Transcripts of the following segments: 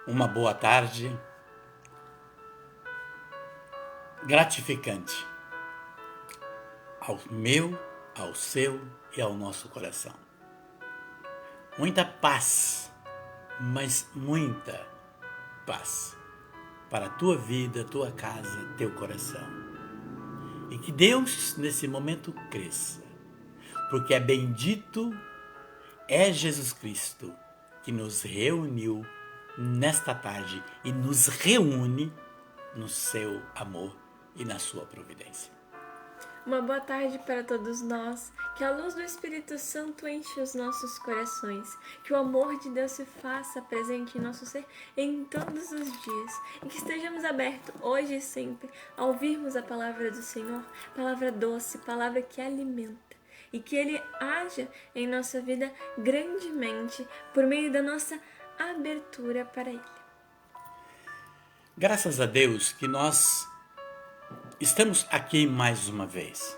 uma boa tarde gratificante ao meu, ao seu e ao nosso coração. Muita paz, mas muita paz para a tua vida, tua casa, teu coração. E que Deus nesse momento cresça, porque é bendito é Jesus Cristo que nos reuniu nesta tarde e nos reúne no seu amor e na sua providência. Uma boa tarde para todos nós, que a luz do Espírito Santo enche os nossos corações, que o amor de Deus se faça presente em nosso ser em todos os dias, e que estejamos abertos hoje e sempre a ouvirmos a palavra do Senhor, palavra doce, palavra que alimenta, e que Ele haja em nossa vida grandemente por meio da nossa abertura para Ele. Graças a Deus que nós estamos aqui mais uma vez.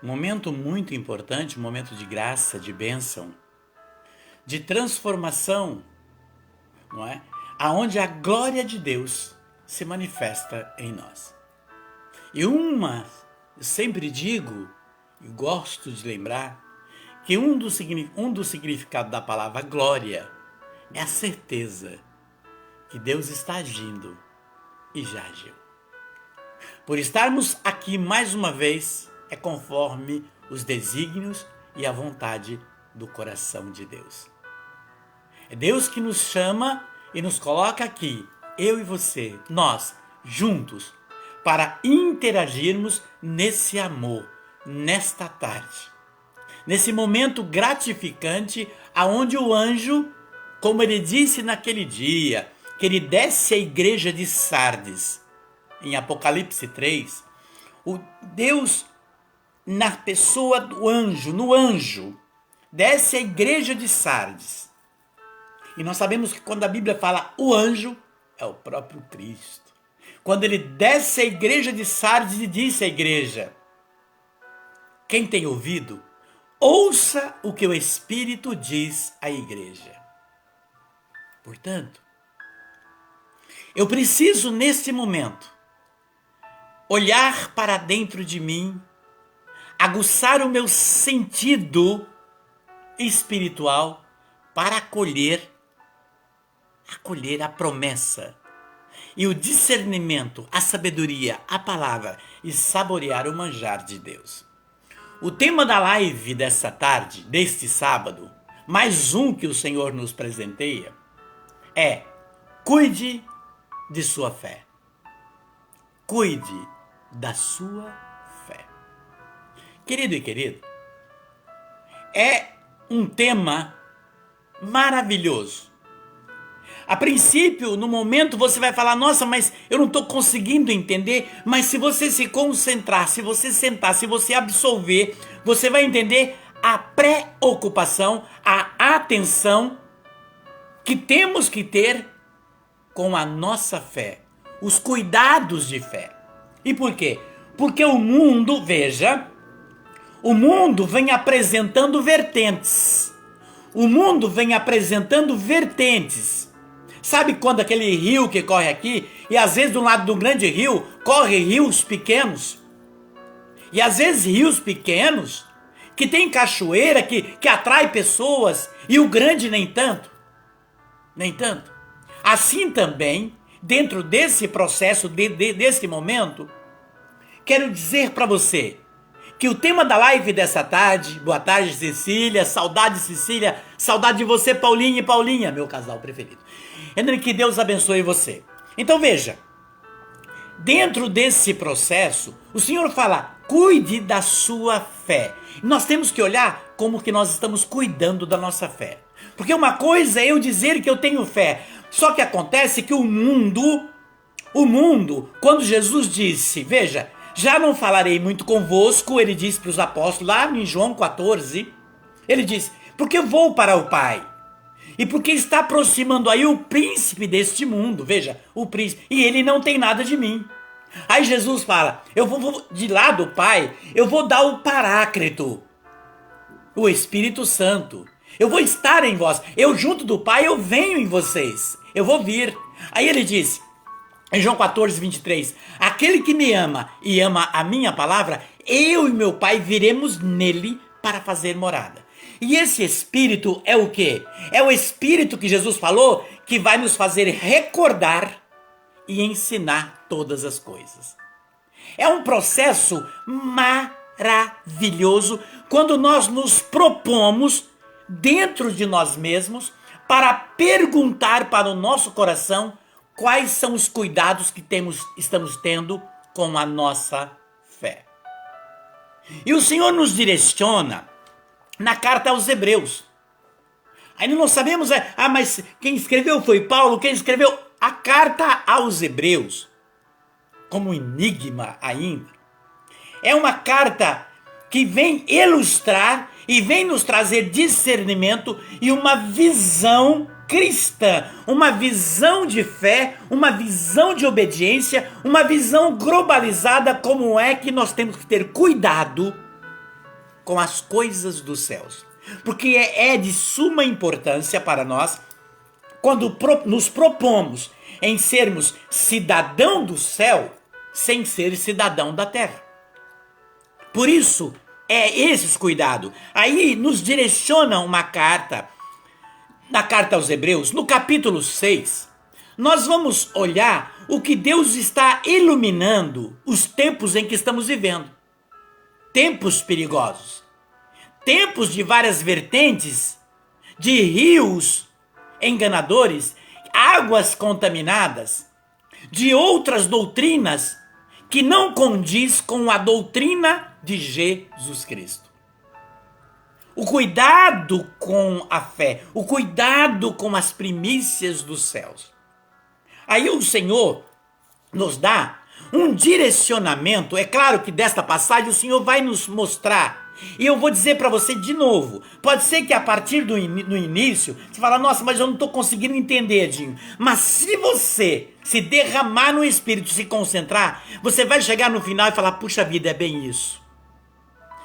Um momento muito importante, um momento de graça, de bênção, de transformação, não é? Aonde a glória de Deus se manifesta em nós. E eu sempre digo, e gosto de lembrar, que um dos significados da palavra glória é a certeza que Deus está agindo e já agiu. Por estarmos aqui mais uma vez, é conforme os desígnios e a vontade do coração de Deus. É Deus que nos chama e nos coloca aqui, eu e você, nós, juntos, para interagirmos nesse amor, nesta tarde. Nesse momento gratificante, aonde o anjo, como ele disse naquele dia, que ele desce à igreja de Sardes, em Apocalipse 3, o Deus, na pessoa do anjo, no anjo, desce à igreja de Sardes. E nós sabemos que quando a Bíblia fala o anjo, é o próprio Cristo. Quando ele desce à igreja de Sardes e disse à igreja: quem tem ouvido, ouça o que o Espírito diz à igreja. Portanto, eu preciso nesse momento olhar para dentro de mim, aguçar o meu sentido espiritual para acolher a promessa e o discernimento, a sabedoria, a palavra e saborear o manjar de Deus. O tema da live dessa tarde, deste sábado, mais um que o Senhor nos presenteia, é: cuide de sua fé. Cuide da sua fé. Querido e querida, é um tema maravilhoso. A princípio, no momento, você vai falar: nossa, mas eu não estou conseguindo entender. Mas se você se concentrar, se você sentar, se você absorver, você vai entender a preocupação, a atenção que temos que ter com a nossa fé. Os cuidados de fé. E por quê? Porque o mundo, veja, o mundo vem apresentando vertentes. O mundo vem apresentando vertentes. Sabe quando aquele rio que corre aqui, e às vezes do lado do grande rio, corre rios pequenos. E às vezes rios pequenos, que tem cachoeira, que atrai pessoas, e o grande nem tanto. Nem tanto. Assim também, dentro desse processo, desse momento, quero dizer para você que o tema da live dessa tarde, boa tarde Cecília, saudade de você Paulinha e Paulinha, meu casal preferido. Que Deus abençoe você. Então veja, dentro desse processo, o Senhor fala: cuide da sua fé. Nós temos que olhar como que nós estamos cuidando da nossa fé. Porque uma coisa é eu dizer que eu tenho fé, só que acontece que o mundo, quando Jesus disse, veja, já não falarei muito convosco, ele disse para os apóstolos, lá em João 14, ele disse, porque eu vou para o Pai, e porque está aproximando aí o príncipe deste mundo, veja, o príncipe, e ele não tem nada de mim. Aí Jesus fala, eu vou de lá do Pai, eu vou dar o Paráclito, o Espírito Santo. Eu vou estar em vós. Eu junto do Pai, eu venho em vocês. eu vou vir. Aí ele disse, em João 14, 23, aquele que me ama e ama a minha palavra, eu e meu Pai viremos nele para fazer morada. E esse Espírito é o quê? É o Espírito que Jesus falou que vai nos fazer recordar e ensinar todas as coisas. É um processo maravilhoso quando nós nos propomos dentro de nós mesmos para perguntar para o nosso coração quais são os cuidados que estamos tendo com a nossa fé. E o Senhor nos direciona na carta aos Hebreus. Ainda não sabemos, mas quem escreveu foi Paulo, quem escreveu a carta aos Hebreus, como um enigma ainda, é uma carta que vem ilustrar e vem nos trazer discernimento e uma visão cristã, uma visão de fé, uma visão de obediência, uma visão globalizada como é que nós temos que ter cuidado com as coisas dos céus. Porque é de suma importância para nós quando nos propomos em sermos cidadão do céu sem ser cidadão da terra. Por isso, é esses cuidados. Aí nos direciona uma carta, na carta aos Hebreus, no capítulo 6, nós vamos olhar o que Deus está iluminando os tempos em que estamos vivendo. Tempos perigosos. Tempos de várias vertentes, de rios enganadores, águas contaminadas, de outras doutrinas que não condiz com a doutrina de Jesus Cristo. O cuidado com a fé, o cuidado com as primícias dos céus. Aí o Senhor nos dá um direcionamento. É claro que desta passagem o Senhor vai nos mostrar. E eu vou dizer para você de novo. Pode ser que a partir do início você fala, nossa, mas eu não estou conseguindo entender, Edinho. Mas se você se derramar no Espírito, se concentrar, você vai chegar no final e falar, puxa vida, é bem isso.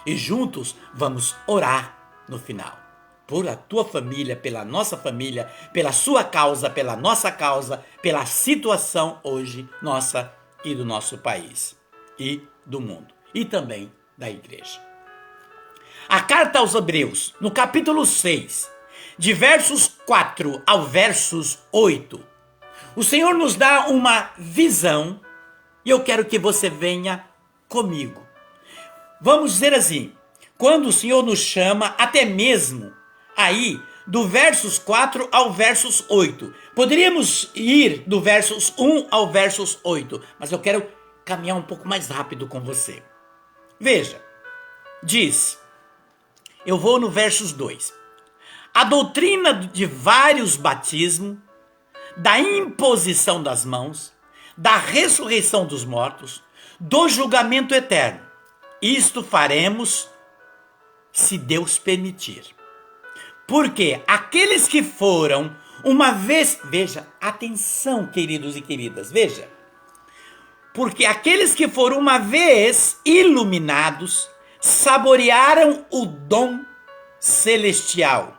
E juntos vamos orar no final. Por a tua família, pela nossa família, pela sua causa, pela nossa causa, pela situação hoje nossa e do nosso país e do mundo. E também da igreja. A carta aos Hebreus, no capítulo 6, de versos 4 ao versos 8, o Senhor nos dá uma visão e eu quero que você venha comigo. Vamos dizer assim, quando o Senhor nos chama, até mesmo aí, do versos 4 ao versos 8. Poderíamos ir do versos 1 ao versos 8, mas eu quero caminhar um pouco mais rápido com você. Veja, diz, eu vou no versos 2. A doutrina de vários batismos, da imposição das mãos, da ressurreição dos mortos, do julgamento eterno. Isto faremos se Deus permitir. Porque aqueles que foram uma vez, veja, atenção, queridos e queridas, veja. Porque aqueles que foram uma vez iluminados, saborearam o dom celestial,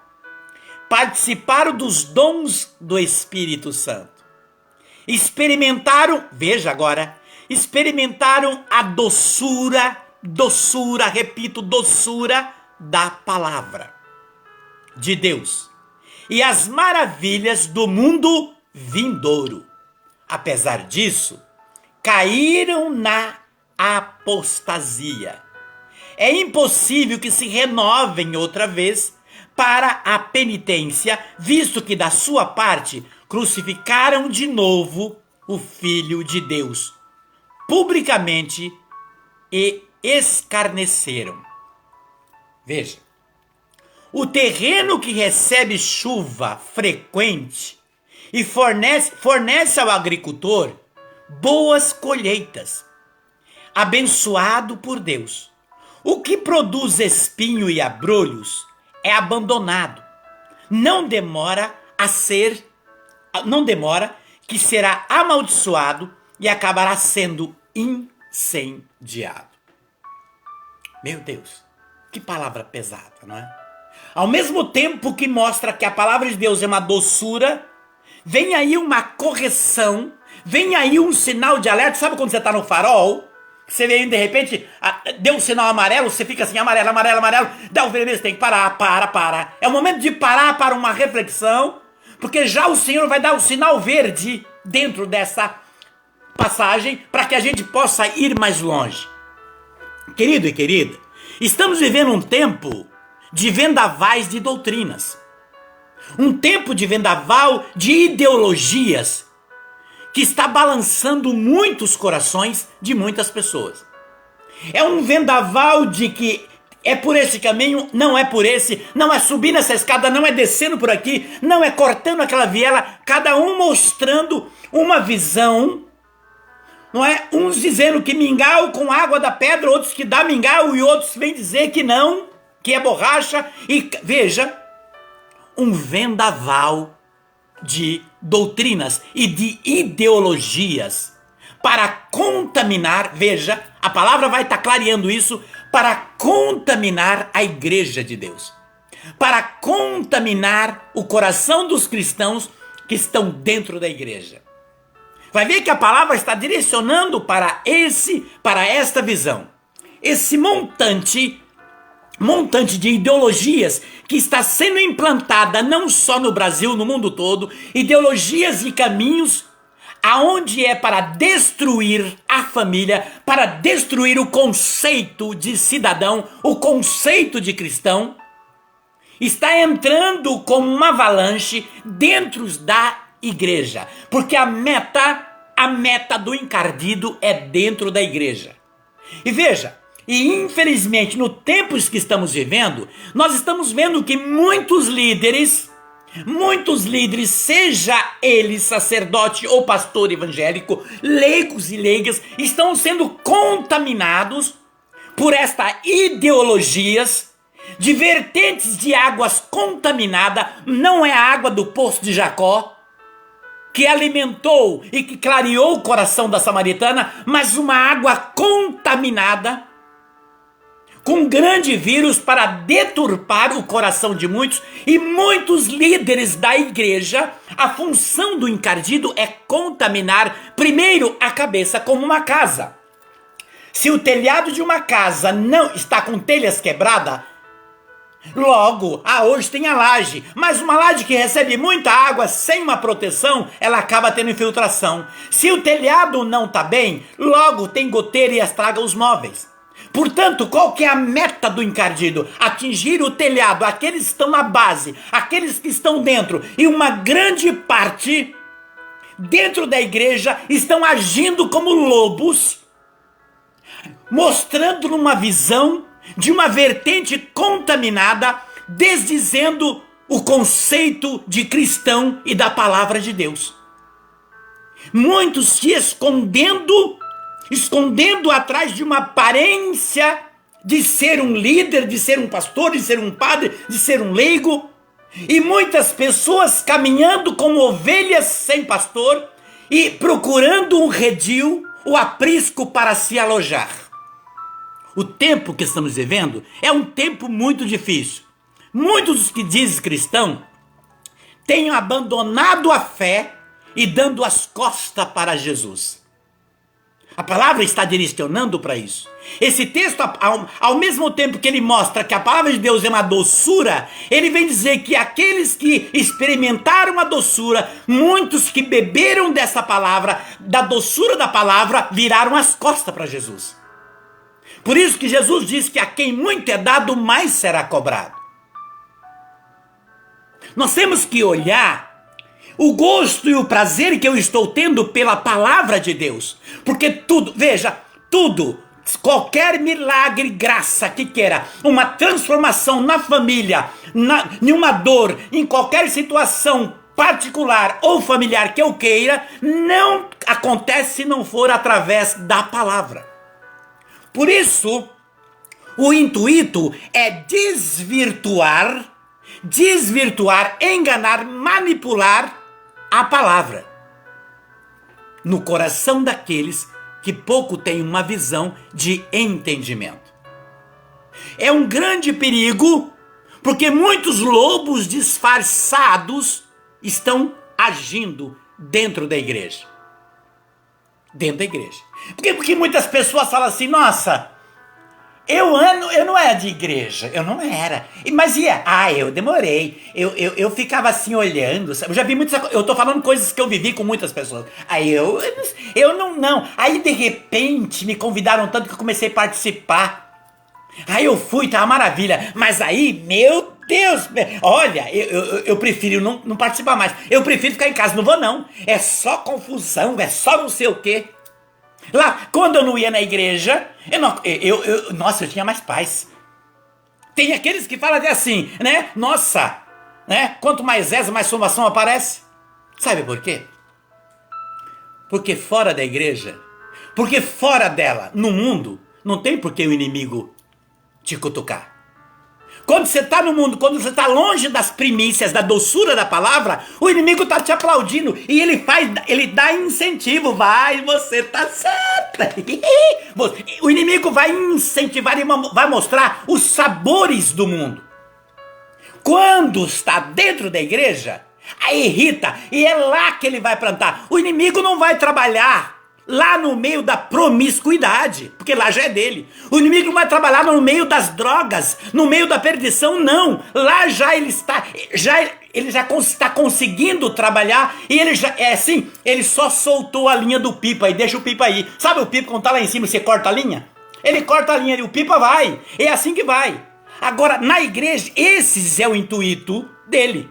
participaram dos dons do Espírito Santo, experimentaram, veja agora, experimentaram a doçura, repito, doçura da palavra de Deus e as maravilhas do mundo vindouro. Apesar disso, caíram na apostasia. É impossível que se renovem outra vez para a penitência, visto que da sua parte crucificaram de novo o Filho de Deus, publicamente, e escarneceram. Veja, o terreno que recebe chuva frequente e fornece ao agricultor boas colheitas, abençoado por Deus. O que produz espinho e abrolhos é abandonado. Não demora que será amaldiçoado e acabará sendo incendiado. Meu Deus, que palavra pesada, não é? Ao mesmo tempo que mostra que a palavra de Deus é uma doçura, vem aí uma correção, vem aí um sinal de alerta. Sabe quando você está no farol? Você vem de repente, deu um sinal amarelo, você fica assim, amarelo, amarelo, amarelo, dá o vermelho, você tem que parar, para. É o momento de parar para uma reflexão, porque já o Senhor vai dar o sinal verde dentro dessa passagem para que a gente possa ir mais longe. Querido e querida, estamos vivendo um tempo de vendavais de doutrinas. Um tempo de vendaval de ideologias que está balançando muitos corações de muitas pessoas. É um vendaval de que é por esse caminho, não é por esse, não é subir nessa escada, não é descendo por aqui, não é cortando aquela viela, cada um mostrando uma visão, não é? Uns dizendo que mingau com água da pedra, outros que dá mingau e outros vêm dizer que não, que é borracha. E veja, um vendaval de doutrinas e de ideologias para contaminar, veja, a palavra vai estar clareando isso, para contaminar a igreja de Deus, para contaminar o coração dos cristãos que estão dentro da igreja. Vai ver que a palavra está direcionando para esta visão, esse montante de ideologias que está sendo implantada não só no Brasil, no mundo todo, ideologias e caminhos aonde é para destruir a família, para destruir o conceito de cidadão, o conceito de cristão, está entrando como uma avalanche dentro da igreja, porque a meta do encardido é dentro da igreja. E veja, e infelizmente no tempos que estamos vivendo, nós estamos vendo que muitos líderes, seja ele sacerdote ou pastor evangélico, leigos e leigas, estão sendo contaminados por estas ideologias de vertentes de águas contaminadas. Não é a água do poço de Jacó que alimentou e que clareou o coração da samaritana, mas uma água contaminada com grande vírus para deturpar o coração de muitos. E muitos líderes da igreja, a função do encardido é contaminar primeiro a cabeça, como uma casa. Se o telhado de uma casa não está com telhas quebradas, logo, hoje tem a laje, mas uma laje que recebe muita água sem uma proteção, ela acaba tendo infiltração. Se o telhado não está bem, logo tem goteira e estraga os móveis. Portanto, qual que é a meta do encardido? Atingir o telhado, aqueles que estão na base, aqueles que estão dentro, e uma grande parte dentro da igreja estão agindo como lobos, mostrando uma visão de uma vertente contaminada, desdizendo o conceito de cristão e da palavra de Deus. Muitos se escondendo atrás de uma aparência de ser um líder, de ser um pastor, de ser um padre, de ser um leigo, e muitas pessoas caminhando como ovelhas sem pastor e procurando um redil, o aprisco para se alojar. O tempo que estamos vivendo é um tempo muito difícil. Muitos dos que dizem cristão têm abandonado a fé e dando as costas para Jesus. A palavra está direcionando para isso. Esse texto, ao mesmo tempo que ele mostra que a palavra de Deus é uma doçura, ele vem dizer que aqueles que experimentaram a doçura, muitos que beberam dessa palavra, da doçura da palavra, viraram as costas para Jesus. Por isso que Jesus diz que a quem muito é dado, mais será cobrado. Nós temos que olhar o gosto e o prazer que eu estou tendo pela palavra de Deus. Porque tudo, veja, tudo, qualquer milagre, graça que queira, uma transformação na família, em uma dor, em qualquer situação particular ou familiar que eu queira, não acontece se não for através da palavra. Por isso, o intuito é desvirtuar, enganar, manipular a palavra no coração daqueles que pouco têm uma visão de entendimento. É um grande perigo, porque muitos lobos disfarçados estão agindo dentro da igreja. Dentro da igreja. Porque muitas pessoas falam assim, nossa, eu não era de igreja, eu não era. Mas eu demorei. Eu ficava assim olhando. Eu já vi muitas. Eu tô falando coisas que eu vivi com muitas pessoas. Aí eu não. Aí de repente me convidaram tanto que eu comecei a participar. Aí eu fui, tá uma maravilha. Mas aí, meu Deus, olha, eu prefiro não participar mais. Eu prefiro ficar em casa, não vou não. É só confusão, é só não sei o quê. Lá, quando eu não ia na igreja, nossa, eu tinha mais paz. Tem aqueles que falam assim, né? Nossa, né? Quanto mais reza, mais salvação aparece. Sabe por quê? Porque fora da igreja, porque fora dela, no mundo, não tem por que o inimigo te cutucar. Quando você está no mundo, quando você está longe das primícias, da doçura da palavra, o inimigo está te aplaudindo e ele dá incentivo. Vai, você tá certa. O inimigo vai incentivar e vai mostrar os sabores do mundo. Quando está dentro da igreja, aí irrita e é lá que ele vai plantar. O inimigo não vai trabalhar lá no meio da promiscuidade, porque lá já é dele. O inimigo não vai trabalhar no meio das drogas, no meio da perdição, não. Lá já ele está conseguindo trabalhar e ele já é assim, ele só soltou a linha do pipa e deixa o pipa aí. Sabe o pipa quando tá lá em cima, você corta a linha? Ele corta a linha e o pipa vai. É assim que vai. Agora, na igreja, esse é o intuito dele.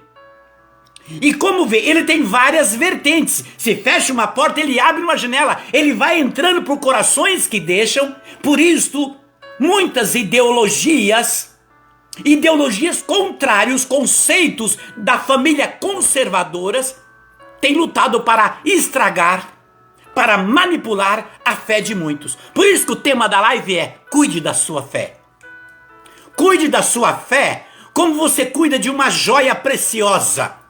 E como vê, ele tem várias vertentes. Se fecha uma porta, ele abre uma janela. Ele vai entrando por corações que deixam. Por isso, muitas ideologias contrários, conceitos da família conservadoras, têm lutado para estragar, para manipular a fé de muitos. Por isso que o tema da live é: cuide da sua fé. Cuide da sua fé como você cuida de uma joia preciosa.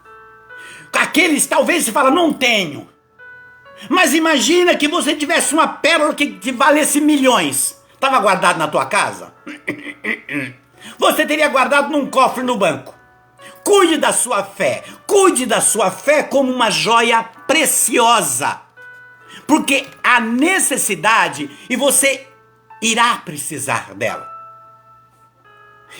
Aqueles talvez você fala, não tenho. Mas imagina que você tivesse uma pérola que valesse milhões. Estava guardado na tua casa? Você teria guardado num cofre no banco. Cuide da sua fé. Cuide da sua fé como uma joia preciosa. Porque há necessidade e você irá precisar dela.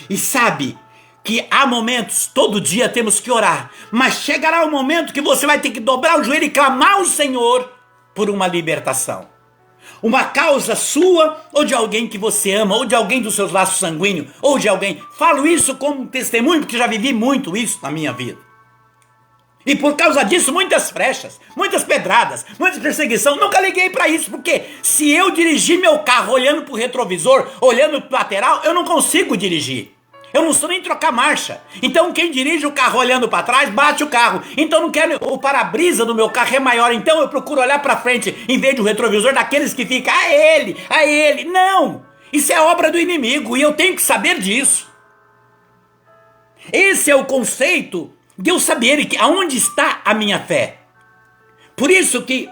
E sabe que há momentos, todo dia temos que orar, mas chegará o momento que você vai ter que dobrar o joelho e clamar ao Senhor por uma libertação. Uma causa sua, ou de alguém que você ama, ou de alguém dos seus laços sanguíneos, ou de alguém. Falo isso como testemunho, porque já vivi muito isso na minha vida. E por causa disso, muitas frechas, muitas pedradas, muita perseguição. Nunca liguei para isso, porque se eu dirigir meu carro olhando para o retrovisor, olhando para o lateral, eu não consigo dirigir. Eu não sou nem trocar marcha. Então quem dirige o carro olhando para trás, bate o carro. Então não quero, o para-brisa do meu carro é maior, então eu procuro olhar para frente, em vez do retrovisor daqueles que ficam, a ele. Não! Isso é obra do inimigo e eu tenho que saber disso. Esse é o conceito de eu saber aonde está a minha fé. Por isso que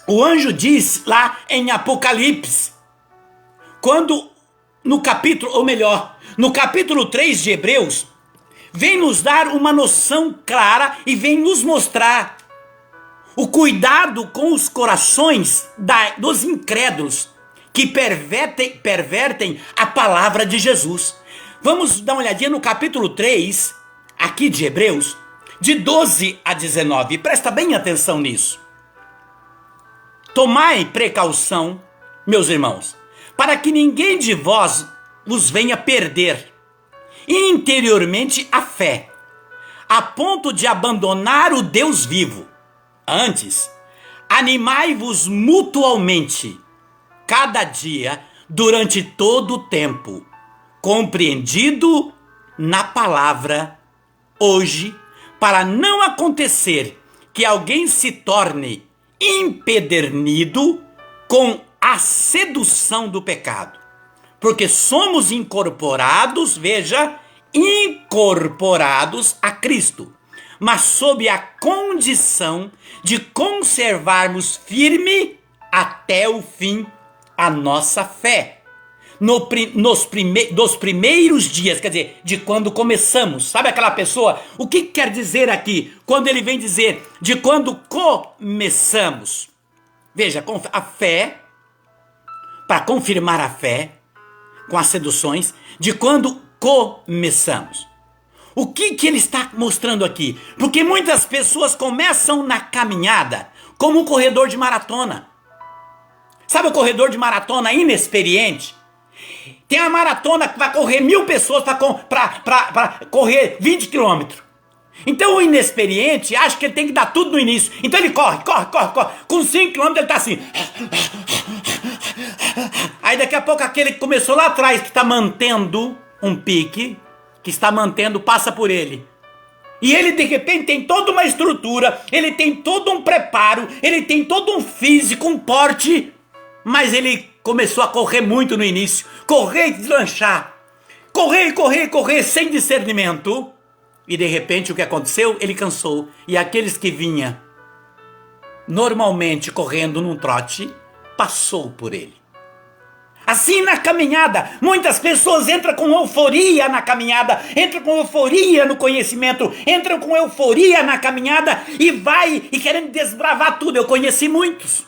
o anjo diz lá em Apocalipse, quando no capítulo, ou melhor, no capítulo 3 de Hebreus, vem nos dar uma noção clara e vem nos mostrar o cuidado com os corações dos incrédulos que pervertem a palavra de Jesus. Vamos dar uma olhadinha no capítulo 3, aqui de Hebreus, de 12 a 19. Presta bem atenção nisso. Tomai precaução, meus irmãos, para que ninguém de vós vos venha perder interiormente a fé, a ponto de abandonar o Deus vivo. Antes, animai-vos mutualmente, cada dia, durante todo o tempo, compreendido na palavra hoje, para não acontecer que alguém se torne empedernido com a sedução do pecado. Porque somos incorporados, veja, incorporados a Cristo, mas sob a condição de conservarmos firme até o fim a nossa fé. dos primeiros dias, quer dizer, de quando começamos. Sabe aquela pessoa? O que quer dizer aqui, quando ele vem dizer de quando começamos? Veja, a fé, para confirmar a fé, com as seduções, de quando começamos. O que ele está mostrando aqui? Porque muitas pessoas começam na caminhada como um corredor de maratona. Sabe o corredor de maratona inexperiente? Tem a maratona que vai correr 1000 pessoas para correr 20 quilômetros. Então o inexperiente acha que ele tem que dar tudo no início. Então ele corre. Com 5 quilômetros ele está assim. Aí daqui a pouco aquele que começou lá atrás, que está mantendo um pique, que está mantendo, passa por ele. E ele de repente tem toda uma estrutura, ele tem todo um preparo, ele tem todo um físico, um porte, mas ele começou a correr muito no início, correr e deslanchar, correr sem discernimento. E de repente o que aconteceu? Ele cansou. E aqueles que vinham normalmente correndo num trote, passou por ele. Assim na caminhada, muitas pessoas entram com euforia na caminhada, entram com euforia no conhecimento, entram com euforia na caminhada e vai e querendo desbravar tudo. Eu conheci muitos.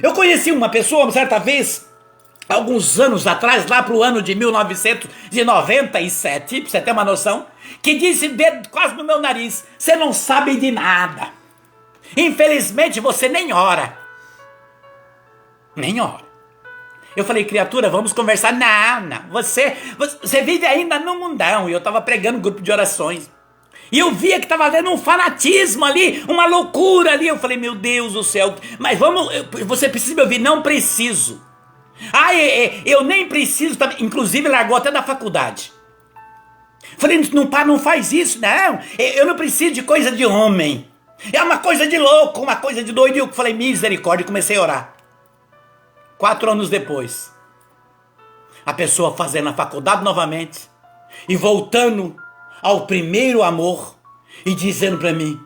Eu conheci uma pessoa, certa vez, alguns anos atrás, lá para o ano de 1997, para você ter uma noção, que disse quase no meu nariz: você não sabe de nada. Infelizmente você nem ora. Nem ora. Eu falei: criatura, vamos conversar. Não, você vive ainda no mundão. E eu estava pregando um grupo de orações. E eu via que estava havendo um fanatismo ali, uma loucura ali. Eu falei: meu Deus do céu, mas você precisa me ouvir? Não preciso. Eu nem preciso, inclusive largou até da faculdade. Falei: não faz isso, não. Eu não preciso de coisa de homem. É uma coisa de louco, uma coisa de doido. E eu falei: misericórdia, e comecei a orar. 4 anos depois, a pessoa fazendo a faculdade novamente e voltando ao primeiro amor e dizendo para mim: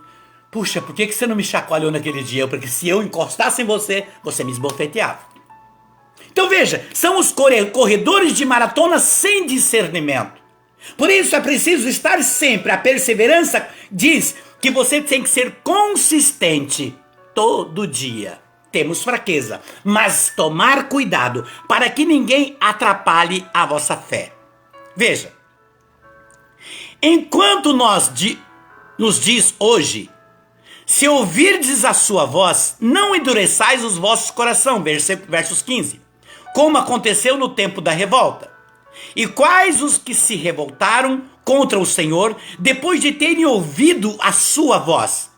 puxa, por que você não me chacoalhou naquele dia? Porque se eu encostasse em você, você me esbofeteava. Então veja, são os corredores de maratona sem discernimento. Por isso é preciso estar sempre. A perseverança diz que você tem que ser consistente todo dia. Temos fraqueza, mas tomar cuidado para que ninguém atrapalhe a vossa fé. Veja, enquanto nos diz hoje: se ouvirdes a sua voz, não endureçais os vossos corações, versos 15, como aconteceu no tempo da revolta. E quais os que se revoltaram contra o Senhor depois de terem ouvido a sua voz?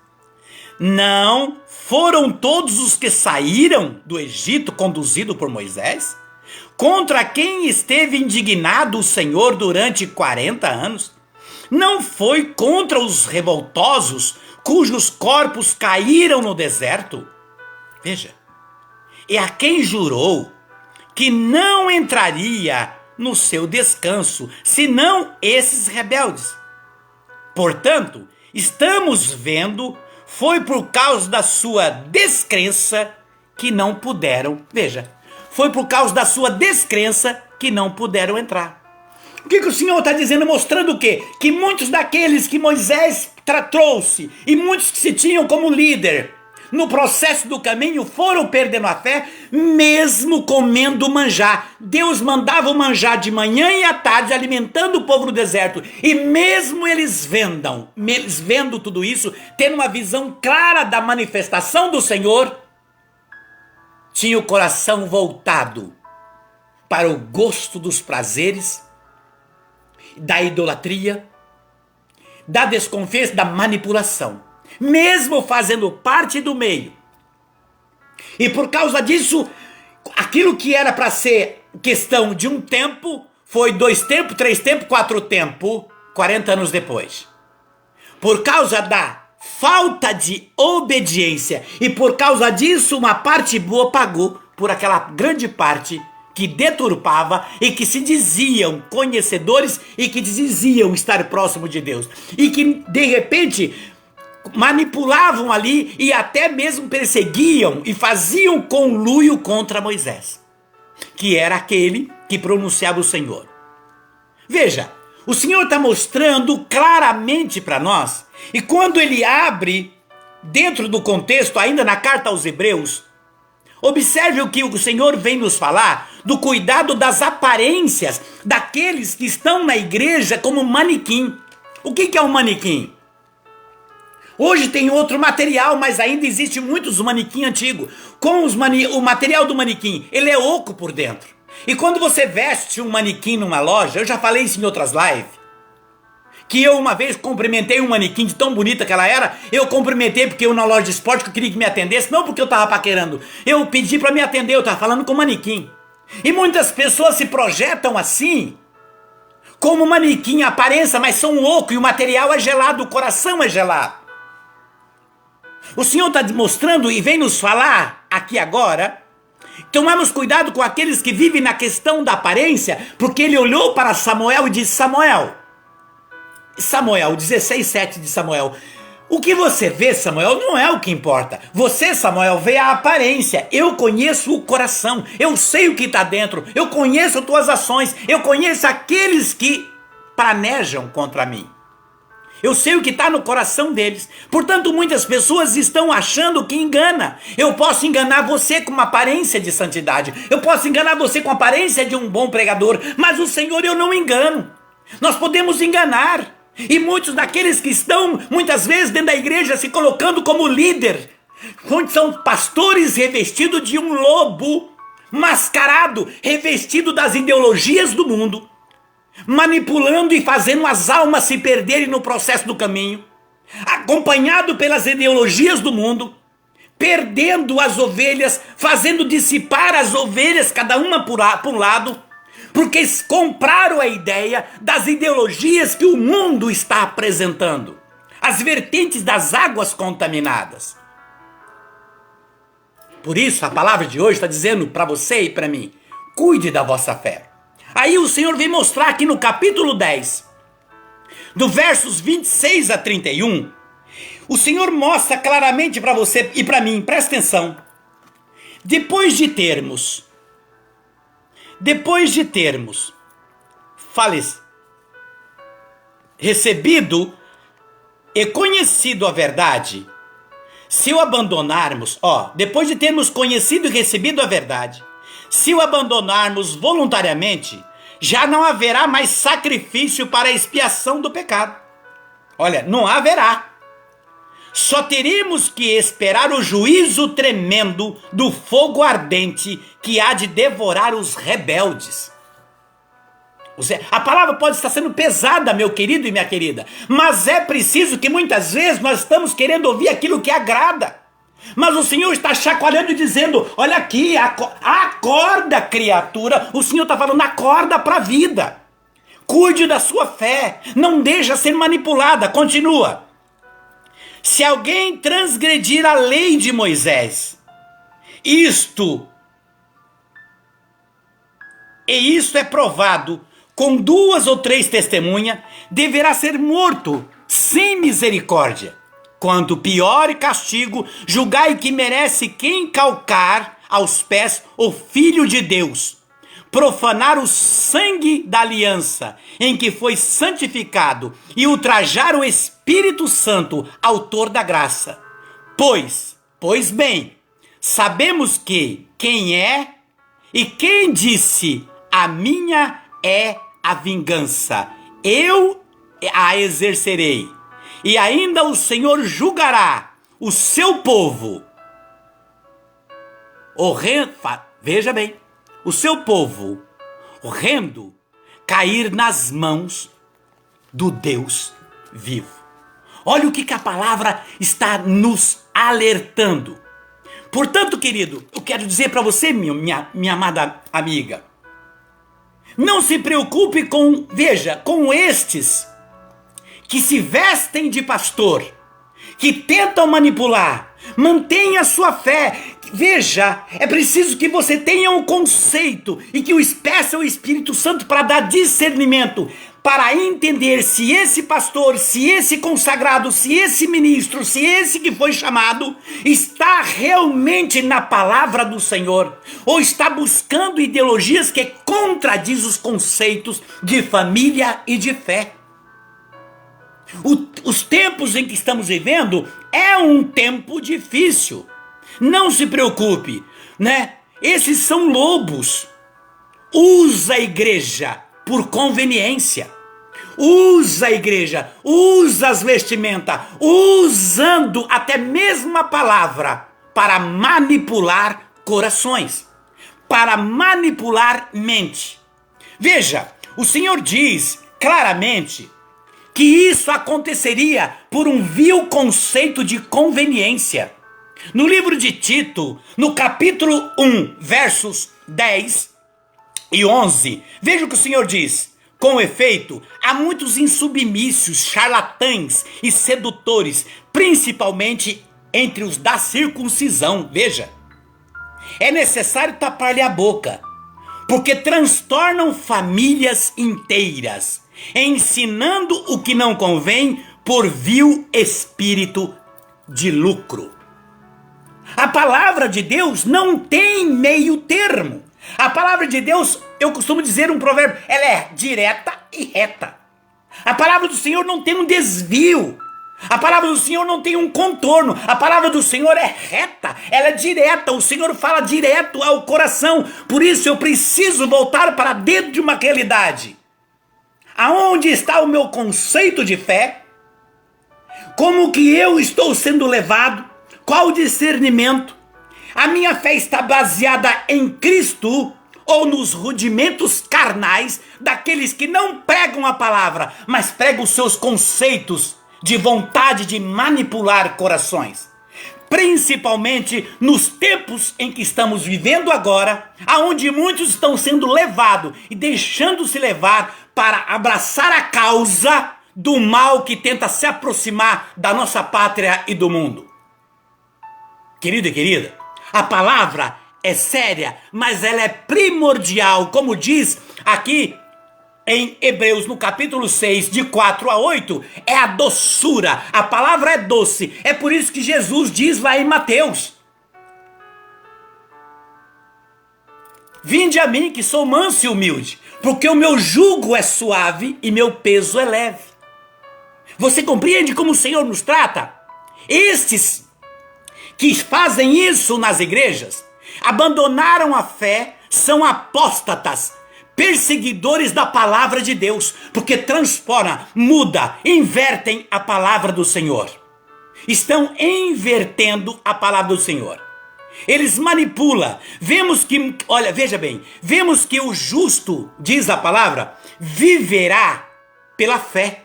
Não foram todos os que saíram do Egito conduzido por Moisés? Contra quem esteve indignado o Senhor durante 40 anos? Não foi contra os revoltosos cujos corpos caíram no deserto? Veja, e a quem jurou que não entraria no seu descanso, senão esses rebeldes. Portanto, estamos vendo, foi por causa da sua descrença que não puderam, veja, foi por causa da sua descrença que não puderam entrar. O que o Senhor está dizendo? Mostrando o quê? Que muitos daqueles que Moisés trouxe e muitos que se tinham como líder no processo do caminho foram perdendo a fé, mesmo comendo manjar. Deus mandava o manjar de manhã e à tarde, alimentando o povo no deserto. E mesmo eles vendo tudo isso, tendo uma visão clara da manifestação do Senhor, tinha o coração voltado para o gosto dos prazeres, da idolatria, da desconfiança, da manipulação. Mesmo fazendo parte do meio. E por causa disso, aquilo que era para ser questão de um tempo, foi 2 tempos, 3 tempos, 4 tempos, 40 anos depois. Por causa da falta de obediência. E por causa disso, uma parte boa pagou por aquela grande parte que deturpava e que se diziam conhecedores e que diziam estar próximo de Deus. E que, de repente, manipulavam ali e até mesmo perseguiam e faziam conluio contra Moisés. que era aquele que pronunciava o Senhor. Veja, o Senhor está mostrando claramente para nós, e quando ele abre, dentro do contexto, ainda na carta aos Hebreus, observe o que o Senhor vem nos falar do cuidado das aparências daqueles que estão na igreja como manequim. O que é um manequim? Hoje tem outro material, mas ainda existe muitos manequim antigo. O material do manequim, ele é oco por dentro. E quando você veste um manequim numa loja, eu já falei isso em outras lives, que eu uma vez cumprimentei um manequim de tão bonita que ela era, eu cumprimentei porque eu na loja de esporte que eu queria que me atendesse, não porque eu tava paquerando. Eu pedi para me atender, eu tava falando com o manequim. E muitas pessoas se projetam assim, como manequim, a aparência, mas são oco e o material é gelado, o coração é gelado. O Senhor está mostrando e vem nos falar aqui agora, tomamos cuidado com aqueles que vivem na questão da aparência, porque ele olhou para Samuel e disse: Samuel, 16:7 de Samuel, o que você vê, Samuel, não é o que importa. Você, Samuel, vê a aparência. Eu conheço o coração, eu sei o que está dentro, eu conheço tuas ações, eu conheço aqueles que planejam contra mim. Eu sei o que está no coração deles. Portanto, muitas pessoas estão achando que engana. Eu posso enganar você com uma aparência de santidade. Eu posso enganar você com a aparência de um bom pregador. Mas o Senhor eu não engano. Nós podemos enganar. E muitos daqueles que estão, muitas vezes, dentro da igreja, se colocando como líder, onde são pastores revestidos de um lobo mascarado, revestido das ideologias do mundo, manipulando e fazendo as almas se perderem no processo do caminho, acompanhado pelas ideologias do mundo, perdendo as ovelhas, fazendo dissipar as ovelhas, cada uma por um lado, porque compraram a ideia das ideologias que o mundo está apresentando, as vertentes das águas contaminadas. Por isso a palavra de hoje está dizendo para você e para mim: cuide da vossa fé. Aí o Senhor vem mostrar aqui no capítulo 10, do versos 26 a 31, o Senhor mostra claramente para você e para mim, presta atenção, depois de termos recebido e conhecido a verdade, se o abandonarmos, depois de termos conhecido e recebido a verdade, se o abandonarmos voluntariamente, já não haverá mais sacrifício para a expiação do pecado. Olha, não haverá. Só teremos que esperar o juízo tremendo do fogo ardente que há de devorar os rebeldes. A palavra pode estar sendo pesada, meu querido e minha querida, mas é preciso que muitas vezes nós estamos querendo ouvir aquilo que agrada. Mas o Senhor está chacoalhando e dizendo: olha aqui, acorda, criatura. O Senhor está falando: acorda para a vida. Cuide da sua fé. Não deixa ser manipulada. Continua. Se alguém transgredir a lei de Moisés, isto é provado com 2 ou 3 testemunhas, deverá ser morto sem misericórdia. Quanto pior e castigo, julgai que merece quem calcar aos pés o Filho de Deus, profanar o sangue da aliança em que foi santificado e ultrajar o Espírito Santo, autor da graça. Pois bem, sabemos que quem é e quem disse: a minha é a vingança, eu a exercerei. E ainda o Senhor julgará o seu povo. Veja bem, o seu povo horrendo cair nas mãos do Deus vivo. Olha o que a palavra está nos alertando. Portanto, querido, eu quero dizer para você, minha amada amiga, não se preocupe com estes que se vestem de pastor, que tentam manipular. Mantenha sua fé. Veja, é preciso que você tenha um conceito e que peça ao Espírito Santo para dar discernimento. para entender se esse pastor, se esse consagrado, se esse ministro, se esse que foi chamado está realmente na palavra do Senhor, ou está buscando ideologias que contradizem os conceitos de família e de fé. Os tempos em que estamos vivendo é um tempo difícil. Não se preocupe, né? Esses são lobos. Usa a igreja por conveniência. Usa a igreja, usa as vestimentas, usando até mesmo a palavra para manipular corações, para manipular mente. Veja, o Senhor diz claramente que isso aconteceria por um vil conceito de conveniência. No livro de Tito, no capítulo 1, versos 10 e 11, veja o que o Senhor diz. Com efeito, há muitos insubmissos, charlatães e sedutores, principalmente entre os da circuncisão. Veja, é necessário tapar-lhe a boca, porque transtornam famílias inteiras, ensinando o que não convém por vil espírito de lucro. A palavra de Deus não tem meio termo. A palavra de Deus, eu costumo dizer um provérbio, ela é direta e reta. A palavra do Senhor não tem um desvio. A palavra do Senhor não tem um contorno. A palavra do Senhor é reta, ela é direta. O Senhor fala direto ao coração. Por isso eu preciso voltar para dentro de uma realidade. Aonde está o meu conceito de fé? Como que eu estou sendo levado? Qual o discernimento? A minha fé está baseada em Cristo ou nos rudimentos carnais daqueles que não pregam a palavra, mas pregam os seus conceitos de vontade de manipular corações? Principalmente nos tempos em que estamos vivendo agora, aonde muitos estão sendo levados e deixando-se levar para abraçar a causa do mal que tenta se aproximar da nossa pátria e do mundo. Querido e querida, a palavra é séria, mas ela é primordial, como diz aqui em Hebreus, no capítulo 6, de 4 a 8, é a doçura. A palavra é doce. É por isso que Jesus diz lá em Mateus: vinde a mim que sou manso e humilde, porque o meu jugo é suave e meu peso é leve. Você compreende como o Senhor nos trata? Estes que fazem isso nas igrejas abandonaram a fé, são apóstatas, perseguidores da palavra de Deus, porque transformam, muda, invertem a palavra do Senhor. Estão invertendo a palavra do Senhor. Eles manipulam. Vemos que, olha, veja bem, vemos que o justo, diz a palavra, viverá pela fé.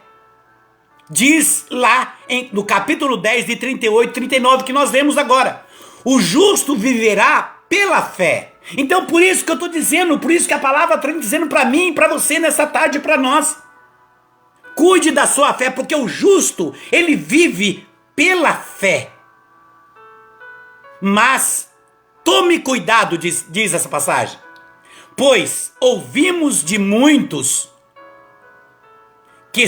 Diz lá no capítulo 10, de 38 e 39, que nós lemos agora. O justo viverá pela fé. Então por isso que eu estou dizendo, por isso que a palavra está dizendo para mim e para você nessa tarde, para nós. Cuide da sua fé, porque o justo, ele vive pela fé. Mas tome cuidado, diz essa passagem, pois ouvimos de muitos que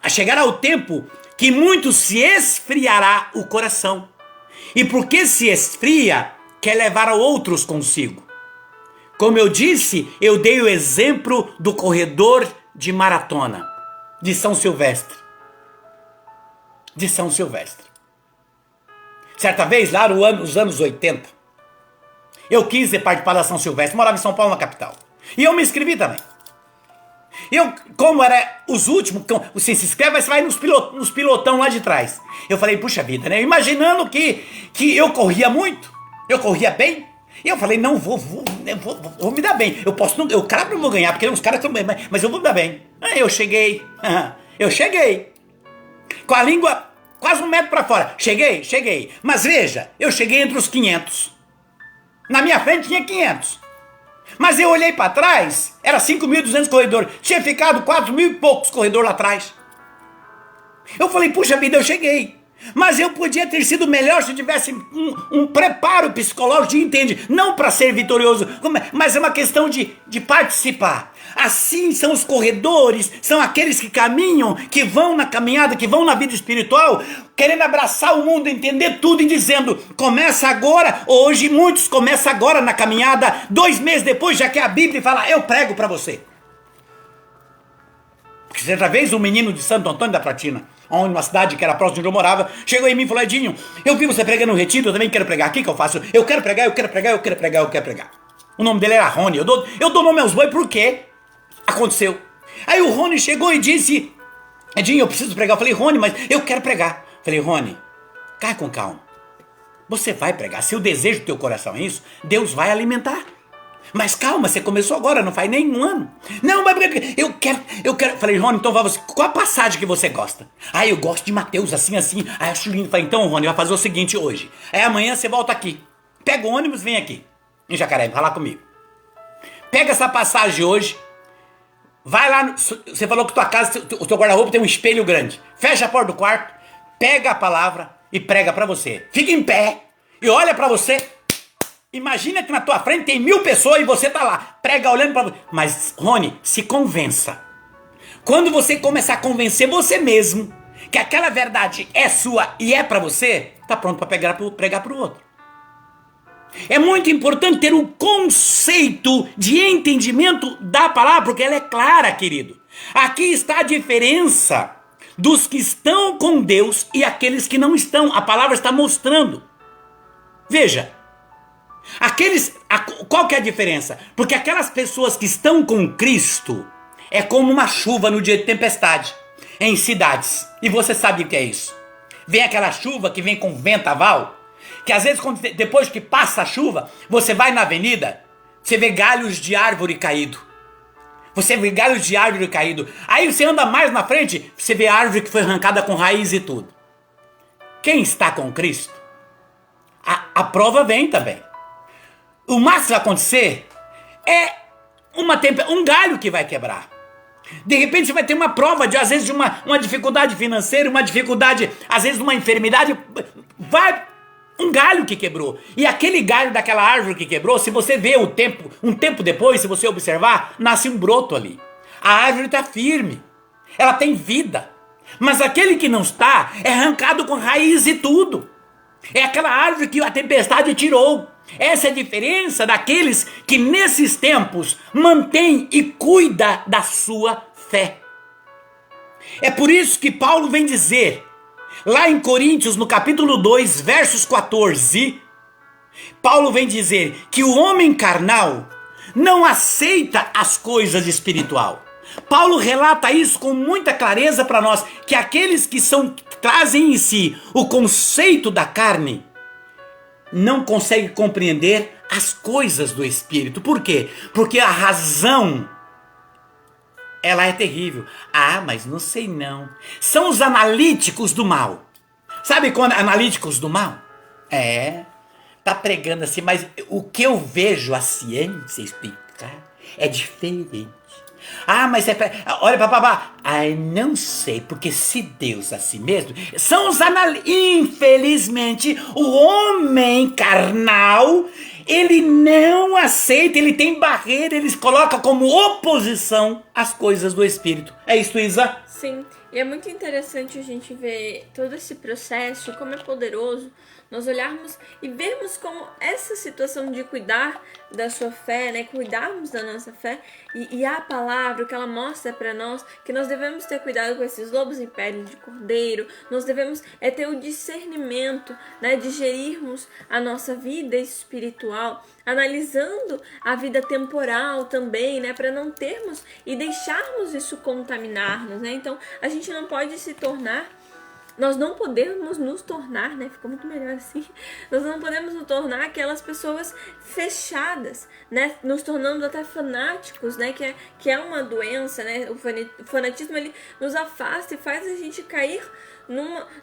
chegará o tempo que muitos se esfriará o coração. E porque se esfria, quer levar a outros consigo. Como eu disse, eu dei o exemplo do corredor de maratona de São Silvestre. De São Silvestre. Certa vez, lá nos anos 80, eu quis participar da São Silvestre, morava em São Paulo, na capital. E eu me inscrevi também. Eu, como era os últimos, você se inscreve, mas você vai nos pilotão lá de trás. Eu falei, puxa vida, né? Imaginando que eu corria muito, eu corria bem. E eu falei, não, vou me dar bem. Eu claro que não vou ganhar, porque os caras estão bem, mas eu vou me dar bem. Aí eu cheguei. Com a língua quase 1 metro para fora. Cheguei. Mas veja, eu cheguei entre os 500. Na minha frente tinha 500. Mas eu olhei para trás, era 5.200 corredores. Tinha ficado 4.000 e poucos corredores lá atrás. Eu falei, puxa vida, eu cheguei. Mas eu podia ter sido melhor se eu tivesse um preparo psicológico de entender. Não para ser vitorioso, mas é uma questão de participar. Assim são os corredores, são aqueles que caminham, que vão na caminhada, que vão na vida espiritual, querendo abraçar o mundo, entender tudo e dizendo, começa agora, hoje muitos começam agora na caminhada, 2 meses depois já quer a Bíblia e fala, eu prego para você. Porque certa vez um menino de Santo Antônio da Platina, onde uma cidade que era próxima de onde eu morava, chegou em mim e falou, Edinho, eu vi você pregando no retiro, eu também quero pregar, o que eu faço? Eu quero pregar, eu quero pregar, eu quero pregar, eu quero pregar. O nome dele era Rony, eu dou nome aos bois porque aconteceu. Aí o Rony chegou e disse, Edinho, eu preciso pregar. Eu falei, Rony, mas eu quero pregar. Eu falei, Rony, cai com calma. Você vai pregar, se o desejo do teu coração é isso, Deus vai alimentar. Mas calma, você começou agora, não faz nem 1 ano. Não, mas eu quero. Falei, Rony, então qual a passagem que você gosta? Ah, eu gosto de Mateus, assim. Aí acho lindo. Falei, então, Rony, vai fazer o seguinte hoje. Aí amanhã você volta aqui. Pega o ônibus, vem aqui. Em Jacareí, vai lá comigo. Pega essa passagem hoje. Vai lá, você falou que tua casa, o teu guarda-roupa tem um espelho grande. Fecha a porta do quarto, pega a palavra e prega pra você. Fica em pé e olha pra você. Imagina que na tua frente tem 1000 pessoas e você tá lá, prega olhando pra você. Mas, Rony, se convença. Quando você começar a convencer você mesmo que aquela verdade é sua e é pra você, tá pronto pra pregar pro outro. É muito importante ter um conceito de entendimento da palavra, porque ela é clara, querido. Aqui está a diferença dos que estão com Deus e aqueles que não estão. A palavra está mostrando. Veja, qual que é a diferença? Porque aquelas pessoas que estão com Cristo é como uma chuva no dia de tempestade em cidades. E você sabe o que é isso? Vem aquela chuva que vem com ventaval, que às vezes depois que passa a chuva, você vai na avenida, você vê galhos de árvore caído. Você vê galhos de árvore caído. Aí você anda mais na frente, você vê a árvore que foi arrancada com raiz e tudo. Quem está com Cristo, a prova vem também. O máximo que vai acontecer é um galho que vai quebrar. De repente você vai ter uma prova, às vezes de uma dificuldade financeira, uma dificuldade, às vezes de uma enfermidade. Vai um galho que quebrou. E aquele galho daquela árvore que quebrou, se você vê um tempo depois, se você observar, nasce um broto ali. A árvore está firme. Ela tem vida. Mas aquele que não está é arrancado com raiz e tudo. É aquela árvore que a tempestade tirou. Essa é a diferença daqueles que nesses tempos mantém e cuida da sua fé. É por isso que Paulo vem dizer, lá em Coríntios, no capítulo 2, versos 14, Paulo vem dizer que o homem carnal não aceita as coisas espiritual. Paulo relata isso com muita clareza para nós, que aqueles que trazem em si o conceito da carne não conseguem compreender as coisas do Espírito. Por quê? Porque a razão, ela é terrível. Ah, mas não sei não. São os analíticos do mal. Sabe quando analíticos do mal? Tá pregando assim, mas o que eu vejo a ciência explicar é diferente. Ah, mas olha, papá. Ai, não sei, porque se Deus assim mesmo, são os infelizmente, o homem carnal, ele não aceita, ele tem barreira, ele coloca como oposição as coisas do Espírito. É isso, Isa? Sim, e é muito interessante a gente ver todo esse processo, como é poderoso nós olharmos e vermos como essa situação de cuidar da sua fé, né, cuidarmos da nossa fé, e a palavra, o que ela mostra para nós, que nós devemos ter cuidado com esses lobos em pele de cordeiro, nós devemos ter o discernimento, né, de gerirmos a nossa vida espiritual, analisando a vida temporal também, né, para não termos e deixarmos isso contaminar-nos, né? Então, a gente não pode se tornar, nós não podemos nos tornar, né? Ficou muito melhor assim. Nós não podemos nos tornar aquelas pessoas fechadas, né? Nos tornando até fanáticos, né? Que é uma doença, né? O fanatismo, ele nos afasta e faz a gente cair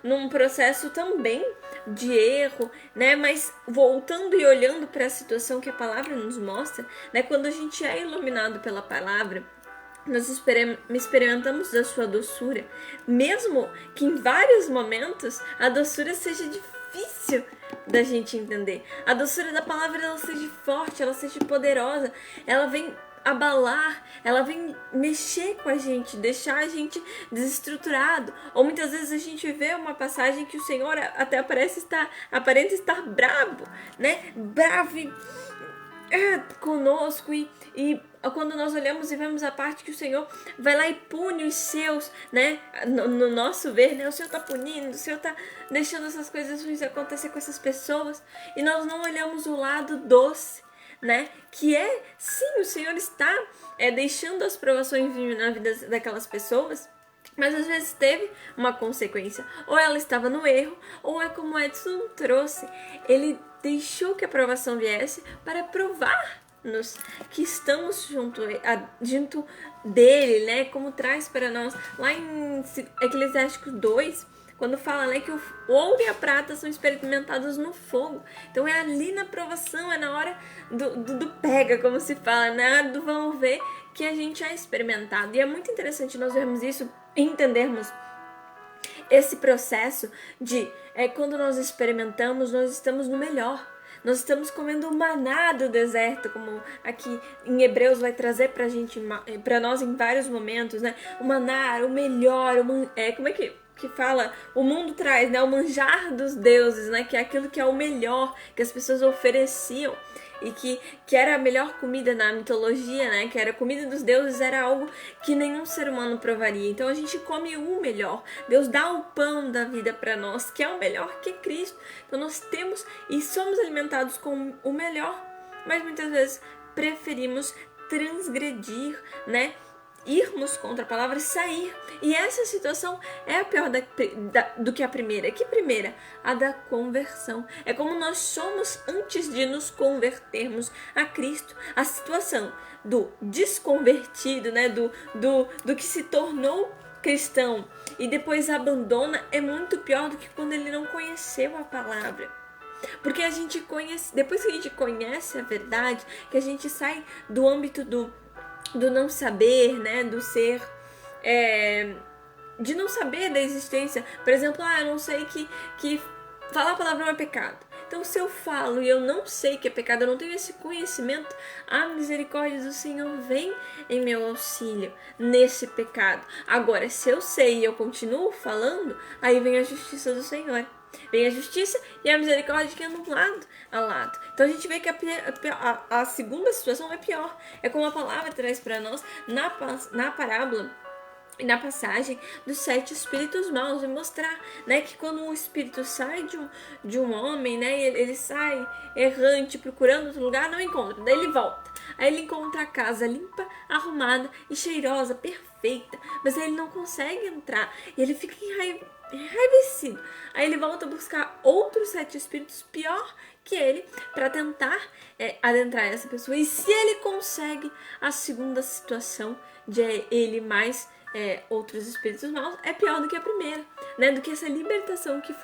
num processo também de erro, né? Mas voltando e olhando para a situação que a palavra nos mostra, né? Quando a gente é iluminado pela palavra, nós experimentamos da sua doçura, mesmo que em vários momentos a doçura seja difícil da gente entender. A doçura da palavra, ela seja forte, ela seja poderosa, ela vem abalar, ela vem mexer com a gente, deixar a gente desestruturado. Ou muitas vezes a gente vê uma passagem que o Senhor até aparenta estar bravo, né? Bravo conosco, e quando nós olhamos e vemos a parte que o Senhor vai lá e pune os seus, né, no nosso ver, né, o Senhor tá punindo, o Senhor tá deixando essas coisas ruins acontecer com essas pessoas, e nós não olhamos o lado doce, né, que é, sim, o Senhor está deixando as provações vir na vida daquelas pessoas, mas às vezes teve uma consequência. Ou ela estava no erro, ou é como Edson trouxe, ele deixou que a provação viesse para provar-nos que estamos junto dele, né? Como traz para nós. Lá em Eclesiásticos 2, quando fala, né, que o ouro e a prata são experimentados no fogo. Então é ali na provação, é na hora do pega, como se fala, na hora do vamos ver, que a gente é experimentado. E é muito interessante nós vermos isso, entendermos esse processo de quando nós experimentamos, nós estamos no melhor. Nós estamos comendo o maná do deserto, como aqui em Hebreus vai trazer pra nós em vários momentos, né? O maná, o melhor, como é que fala? O mundo traz, né? O manjar dos deuses, né? Que é aquilo que é o melhor que as pessoas ofereciam. E que era a melhor comida na mitologia, né? Que era a comida dos deuses, era algo que nenhum ser humano provaria. Então a gente come o melhor. Deus dá o pão da vida para nós, que é o melhor, que é Cristo. Então nós temos e somos alimentados com o melhor, mas muitas vezes preferimos transgredir, né? Irmos contra a palavra, sair. E essa situação é a pior do que a primeira. Que primeira? A da conversão. É como nós somos antes de nos convertermos a Cristo. A situação do desconvertido, né? Do que se tornou cristão e depois abandona é muito pior do que quando ele não conheceu a palavra. Porque a gente conhece, depois que a gente conhece a verdade, que a gente sai do âmbito do não saber, né, do ser, de não saber da existência. Por exemplo, eu não sei que falar a palavra é pecado. Então, se eu falo e eu não sei que é pecado, eu não tenho esse conhecimento, a misericórdia do Senhor vem em meu auxílio nesse pecado. Agora, se eu sei e eu continuo falando, aí vem a justiça do Senhor. Vem a justiça e a misericórdia que andam lado a lado. Então a gente vê que a segunda situação é pior. É como a palavra traz para nós na parábola e na passagem dos 7 espíritos maus, e mostrar, né, que quando um espírito sai de um homem, né, ele sai errante, procurando outro lugar, não encontra, daí ele volta. Aí ele encontra a casa limpa, arrumada e cheirosa, perfeita, mas aí ele não consegue entrar e ele fica enraivecido. Aí ele volta a buscar outros 7 espíritos pior que ele para tentar adentrar essa pessoa. E se ele consegue, a segunda situação de ele mais outros espíritos maus é pior do que a primeira, né? Do que essa libertação que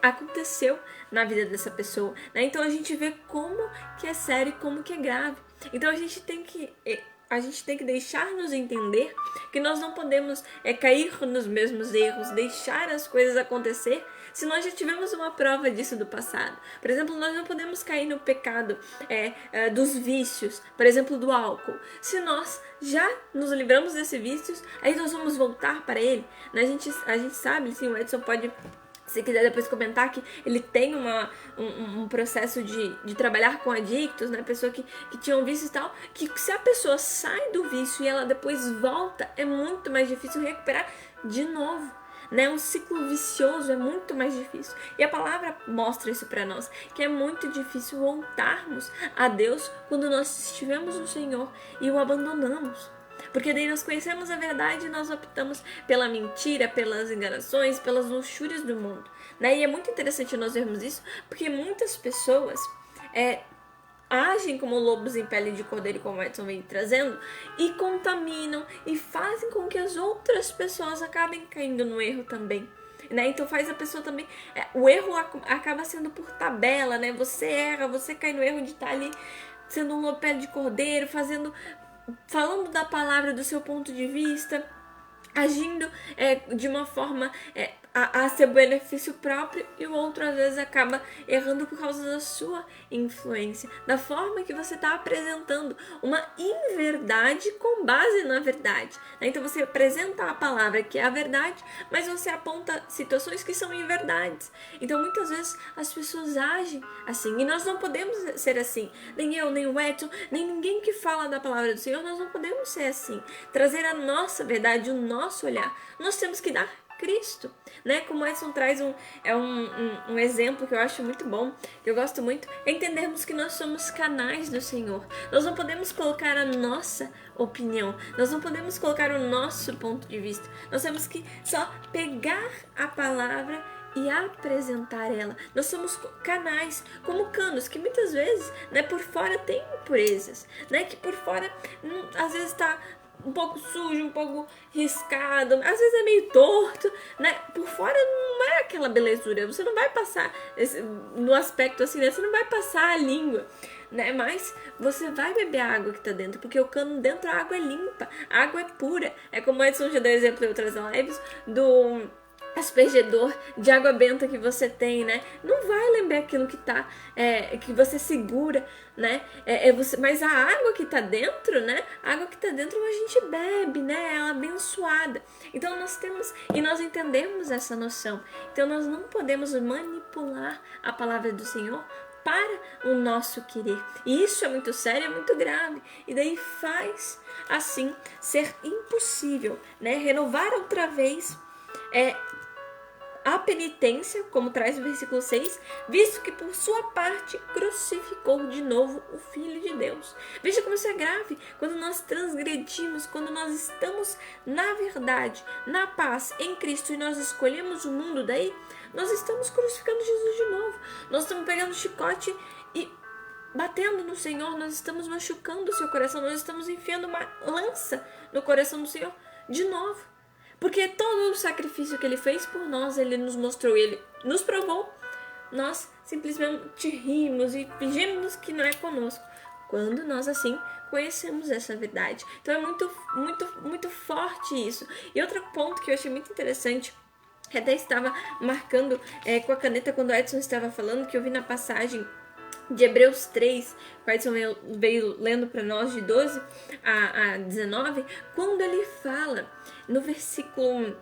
aconteceu na vida dessa pessoa, né? Então a gente vê como que é sério e como que é grave. Então a gente tem que deixar-nos entender que nós não podemos cair nos mesmos erros, deixar as coisas acontecer, se nós já tivemos uma prova disso do passado. Por exemplo, nós não podemos cair no pecado dos vícios, por exemplo, do álcool. Se nós já nos livramos desses vícios, aí nós vamos voltar para ele. Né? A gente sabe, sim, o Edson pode, se quiser depois comentar, que ele tem um processo de trabalhar com adictos, né? Pessoa que tinha um vício e tal, que se a pessoa sai do vício e ela depois volta, é muito mais difícil recuperar de novo. Né? Um ciclo vicioso é muito mais difícil. E a palavra mostra isso para nós, que é muito difícil voltarmos a Deus quando nós estivemos no Senhor e o abandonamos. Porque daí nós conhecemos a verdade e nós optamos pela mentira, pelas enganações, pelas luxúrias do mundo. Né? E é muito interessante nós vermos isso, porque muitas pessoas agem como lobos em pele de cordeiro, como o Edson vem trazendo, e contaminam e fazem com que as outras pessoas acabem caindo no erro também. Né? Então faz a pessoa também... o erro acaba sendo por tabela, né? Você erra, você cai no erro de estar ali sendo um lobo pele de cordeiro, fazendo falando da palavra do seu ponto de vista, agindo de uma forma a seu benefício próprio, e o outro às vezes acaba errando por causa da sua influência, da forma que você está apresentando uma inverdade com base na verdade. Então você apresenta a palavra que é a verdade, mas você aponta situações que são inverdades. Então muitas vezes as pessoas agem assim, e nós não podemos ser assim. Nem eu, nem o Edson, nem ninguém que fala da palavra do Senhor, nós não podemos ser assim. Trazer a nossa verdade, o nosso olhar. Nós temos que dar Cristo, né? Como o Edson traz um exemplo que eu acho muito bom, que eu gosto muito, é entendermos que nós somos canais do Senhor. Nós não podemos colocar a nossa opinião, nós não podemos colocar o nosso ponto de vista. Nós temos que só pegar a palavra e apresentar ela. Nós somos canais, como canos, que muitas vezes, né, por fora tem impurezas, né, que por fora às vezes está um pouco sujo, um pouco riscado, às vezes é meio torto, né? Por fora não é aquela belezura, você não vai passar no aspecto assim, né? Você não vai passar a língua, né? Mas você vai beber a água que tá dentro, porque o cano dentro, a água é limpa, a água é pura. É como o Edson já deu exemplo em outras lives do aspergedor de água benta que você tem, né? Não vai lembrar aquilo que tá, que você segura, né? Mas a água que tá dentro, né? A água que tá dentro a gente bebe, né? Ela é abençoada. Então nós temos, e nós entendemos essa noção. Então nós não podemos manipular a palavra do Senhor para o nosso querer. E isso é muito sério, é muito grave. E daí faz, assim, ser impossível, né? Renovar outra vez a penitência, como traz o versículo 6, visto que por sua parte crucificou de novo o Filho de Deus. Veja como isso é grave, quando nós transgredimos, quando nós estamos na verdade, na paz, em Cristo, e nós escolhemos o mundo, daí nós estamos crucificando Jesus de novo. Nós estamos pegando o chicote e batendo no Senhor, nós estamos machucando o seu coração, nós estamos enfiando uma lança no coração do Senhor de novo. Porque todo o sacrifício que ele fez por nós, ele nos mostrou, ele nos provou. Nós simplesmente rimos e fingimos que não é conosco, quando nós assim conhecemos essa verdade. Então é muito, muito, muito forte isso. E outro ponto que eu achei muito interessante, que até estava marcando com a caneta quando o Edson estava falando, que eu vi na passagem de Hebreus 3, o Edson veio lendo para nós de 12 a 19, quando ele fala no versículo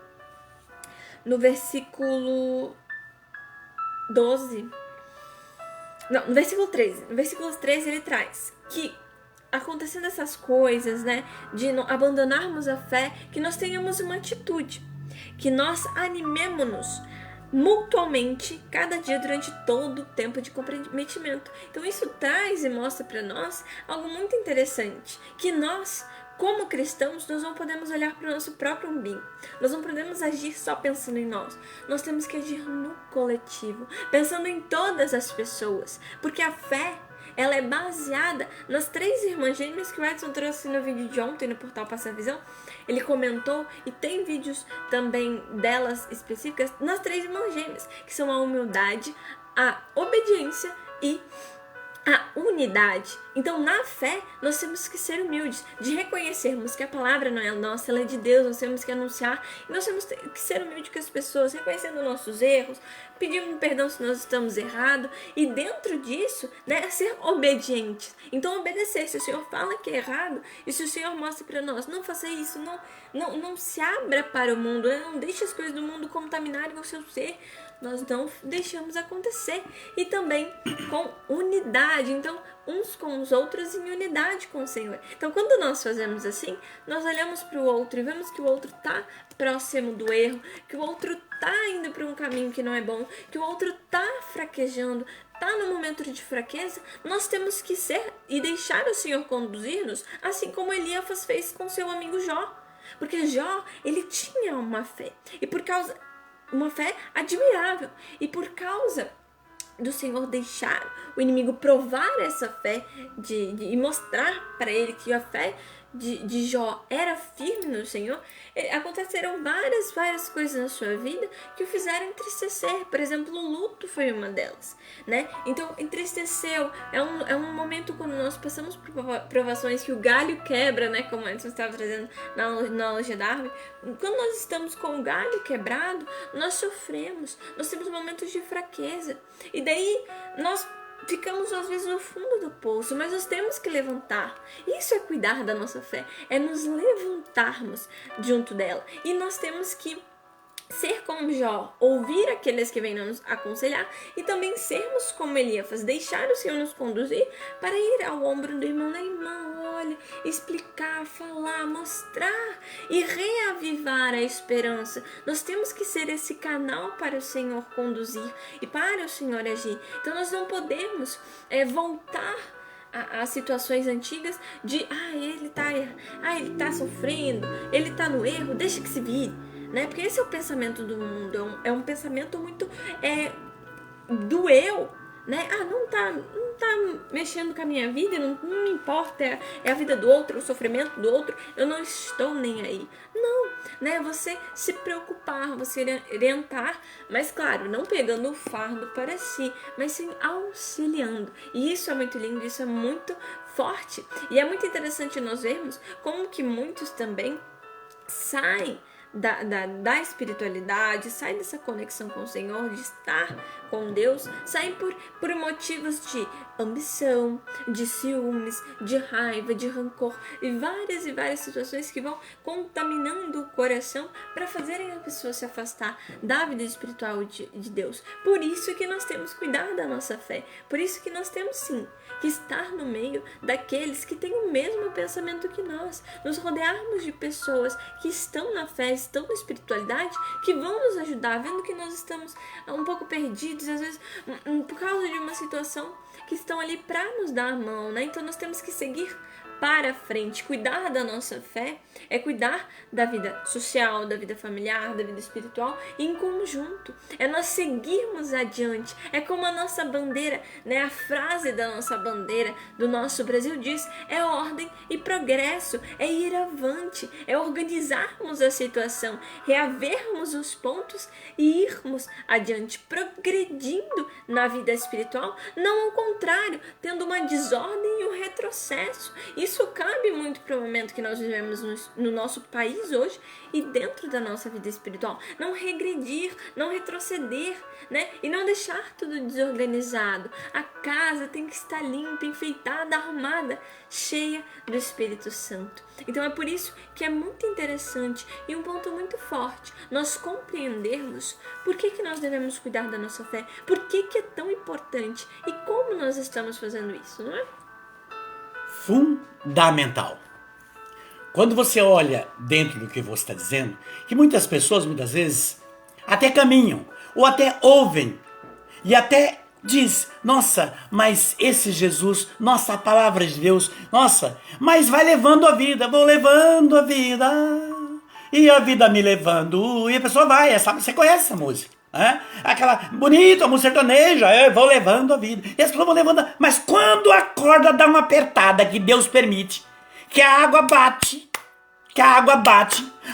12, não, no versículo 13, no versículo 13 ele traz que acontecendo essas coisas, né, de abandonarmos a fé, que nós tenhamos uma atitude, que nós animemos-nos mutuamente cada dia durante todo o tempo de comprometimento. Então isso traz e mostra para nós algo muito interessante, que nós, como cristãos, nós não podemos olhar para o nosso próprio umbigo, nós não podemos agir só pensando em nós temos que agir no coletivo, pensando em todas as pessoas, porque a fé, ela é baseada nas 3 irmãs gêmeas que o Edson trouxe no vídeo de ontem no portal Passa a Visão. Ele comentou, e tem vídeos também delas específicas, nas 3 irmãs gêmeas, que são a humildade, a obediência e a unidade. Então, na fé, nós temos que ser humildes, de reconhecermos que a palavra não é nossa, ela é de Deus, nós temos que anunciar, e nós temos que ser humildes com as pessoas, reconhecendo nossos erros, pedindo perdão se nós estamos errados, e dentro disso, né, ser obedientes. Então, obedecer, se o Senhor fala que é errado, e se o Senhor mostra para nós, não faça isso, não se abra para o mundo, não deixe as coisas do mundo contaminarem o seu ser, nós não deixamos acontecer. E também com unidade, então uns com os outros em unidade com o Senhor. Então quando nós fazemos assim, nós olhamos para o outro e vemos que o outro está próximo do erro, que o outro está indo para um caminho que não é bom, que o outro está fraquejando, está no momento de fraqueza, nós temos que ser e deixar o Senhor conduzir-nos, assim como Elias fez com seu amigo Jó. Porque Jó, ele tinha uma fé, e por causa uma fé admirável, e por causa do Senhor deixar o inimigo provar essa fé e mostrar para ele que a fé de Jó era firme no Senhor, aconteceram várias coisas na sua vida que o fizeram entristecer. Por exemplo, o luto foi uma delas, né? Então, entristeceu. É um momento quando nós passamos por provações que o galho quebra, né? Como antes você estava trazendo na analogia da árvore. Quando nós estamos com o galho quebrado, nós sofremos. Nós temos momentos de fraqueza. E daí, nós ficamos às vezes no fundo do poço, mas nós temos que levantar. Isso é cuidar da nossa fé, é nos levantarmos junto dela. E nós temos que ser como Jó, ouvir aqueles que vêm nos aconselhar e também sermos como Elias, deixar o Senhor nos conduzir para ir ao ombro do irmão, da irmã, olha, explicar, falar, mostrar e reavivar a esperança. Nós temos que ser esse canal para o Senhor conduzir e para o Senhor agir. Então nós não podemos voltar as situações antigas de ele tá sofrendo, ele tá no erro, deixa que se vire, né? Porque esse é o pensamento do mundo, é um pensamento muito do eu, né? Não tá mexendo com a minha vida, não me importa, é a vida do outro, o sofrimento do outro, eu não estou nem aí. Não, né? Você se preocupar, você orientar, mas claro, não pegando o fardo para si, mas sim auxiliando. E isso é muito lindo, isso é muito forte. E é muito interessante nós vermos como que muitos também saem da espiritualidade, saem dessa conexão com o Senhor, de estar com Deus, saem por motivos de ambição, de ciúmes, de raiva, de rancor e várias situações que vão contaminando o coração para fazerem a pessoa se afastar da vida espiritual de Deus. Por isso que nós temos que cuidar da nossa fé, por isso que nós temos sim que estar no meio daqueles que têm o mesmo pensamento que nós, nos rodearmos de pessoas que estão na fé, estão na espiritualidade, que vão nos ajudar, vendo que nós estamos um pouco perdidos, às vezes por causa de uma situação, que estão ali para nos dar a mão, né? Então nós temos que seguir para frente. Cuidar da nossa fé é cuidar da vida social, da vida familiar, da vida espiritual em conjunto. É nós seguirmos adiante. É como a nossa bandeira, né? A frase da nossa bandeira do nosso Brasil diz: é ordem e progresso, é ir avante, é organizarmos a situação, reavermos os pontos e irmos adiante, progredindo na vida espiritual, não ao contrário, tendo uma desordem e um retrocesso. Isso cabe muito para o momento que nós vivemos no nosso país hoje e dentro da nossa vida espiritual. Não regredir, não retroceder, né? E não deixar tudo desorganizado. A casa tem que estar limpa, enfeitada, arrumada, cheia do Espírito Santo. Então é por isso que é muito interessante e um ponto muito forte nós compreendermos por que nós devemos cuidar da nossa fé, por que é tão importante e como nós estamos fazendo isso, não é? Fundamental. Quando você olha dentro do que você está dizendo, que muitas pessoas, muitas vezes, até caminham, ou até ouvem, e até diz: nossa, mas esse Jesus, nossa, a palavra de Deus, nossa, mas vai levando a vida, vou levando a vida, e a vida me levando, e a pessoa vai, você conhece essa música? Aquela bonita música sertaneja, eu vou levando a vida, e as pessoas vão levando, mas quando a corda dá uma apertada, que Deus permite, que a água bate,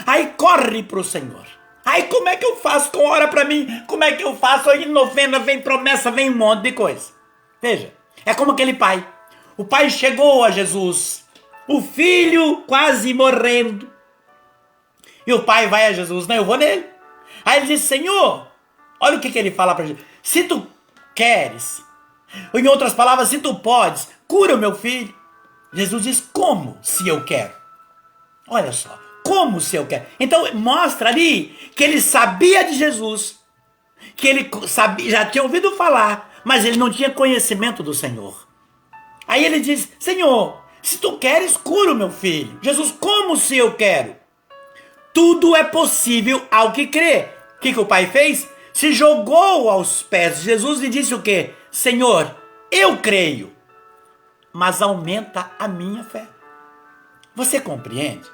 aí corre pro Senhor. Aí como é que eu faço? Com hora pra mim, como é que eu faço? Aí novena, vem promessa, vem um monte de coisa. Veja, é como aquele pai. O pai chegou a Jesus, o filho quase morrendo, e o pai vai a Jesus: não, eu vou nele. Aí ele diz: Senhor, olha o que ele fala para Jesus: se tu queres, ou em outras palavras, se tu podes, cura o meu filho. Jesus diz: como se eu quero? Olha só, como se eu quero? Então mostra ali que ele sabia de Jesus, que ele sabia, já tinha ouvido falar, mas ele não tinha conhecimento do Senhor. Aí ele diz: Senhor, se tu queres, cura o meu filho. Jesus: como se eu quero? Tudo é possível ao que crê. O que o pai fez? Se jogou aos pés de Jesus e disse o quê? Senhor, eu creio, mas aumenta a minha fé. Você compreende?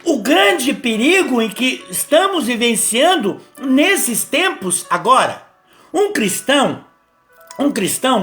O grande perigo em que estamos vivenciando nesses tempos agora. Um cristão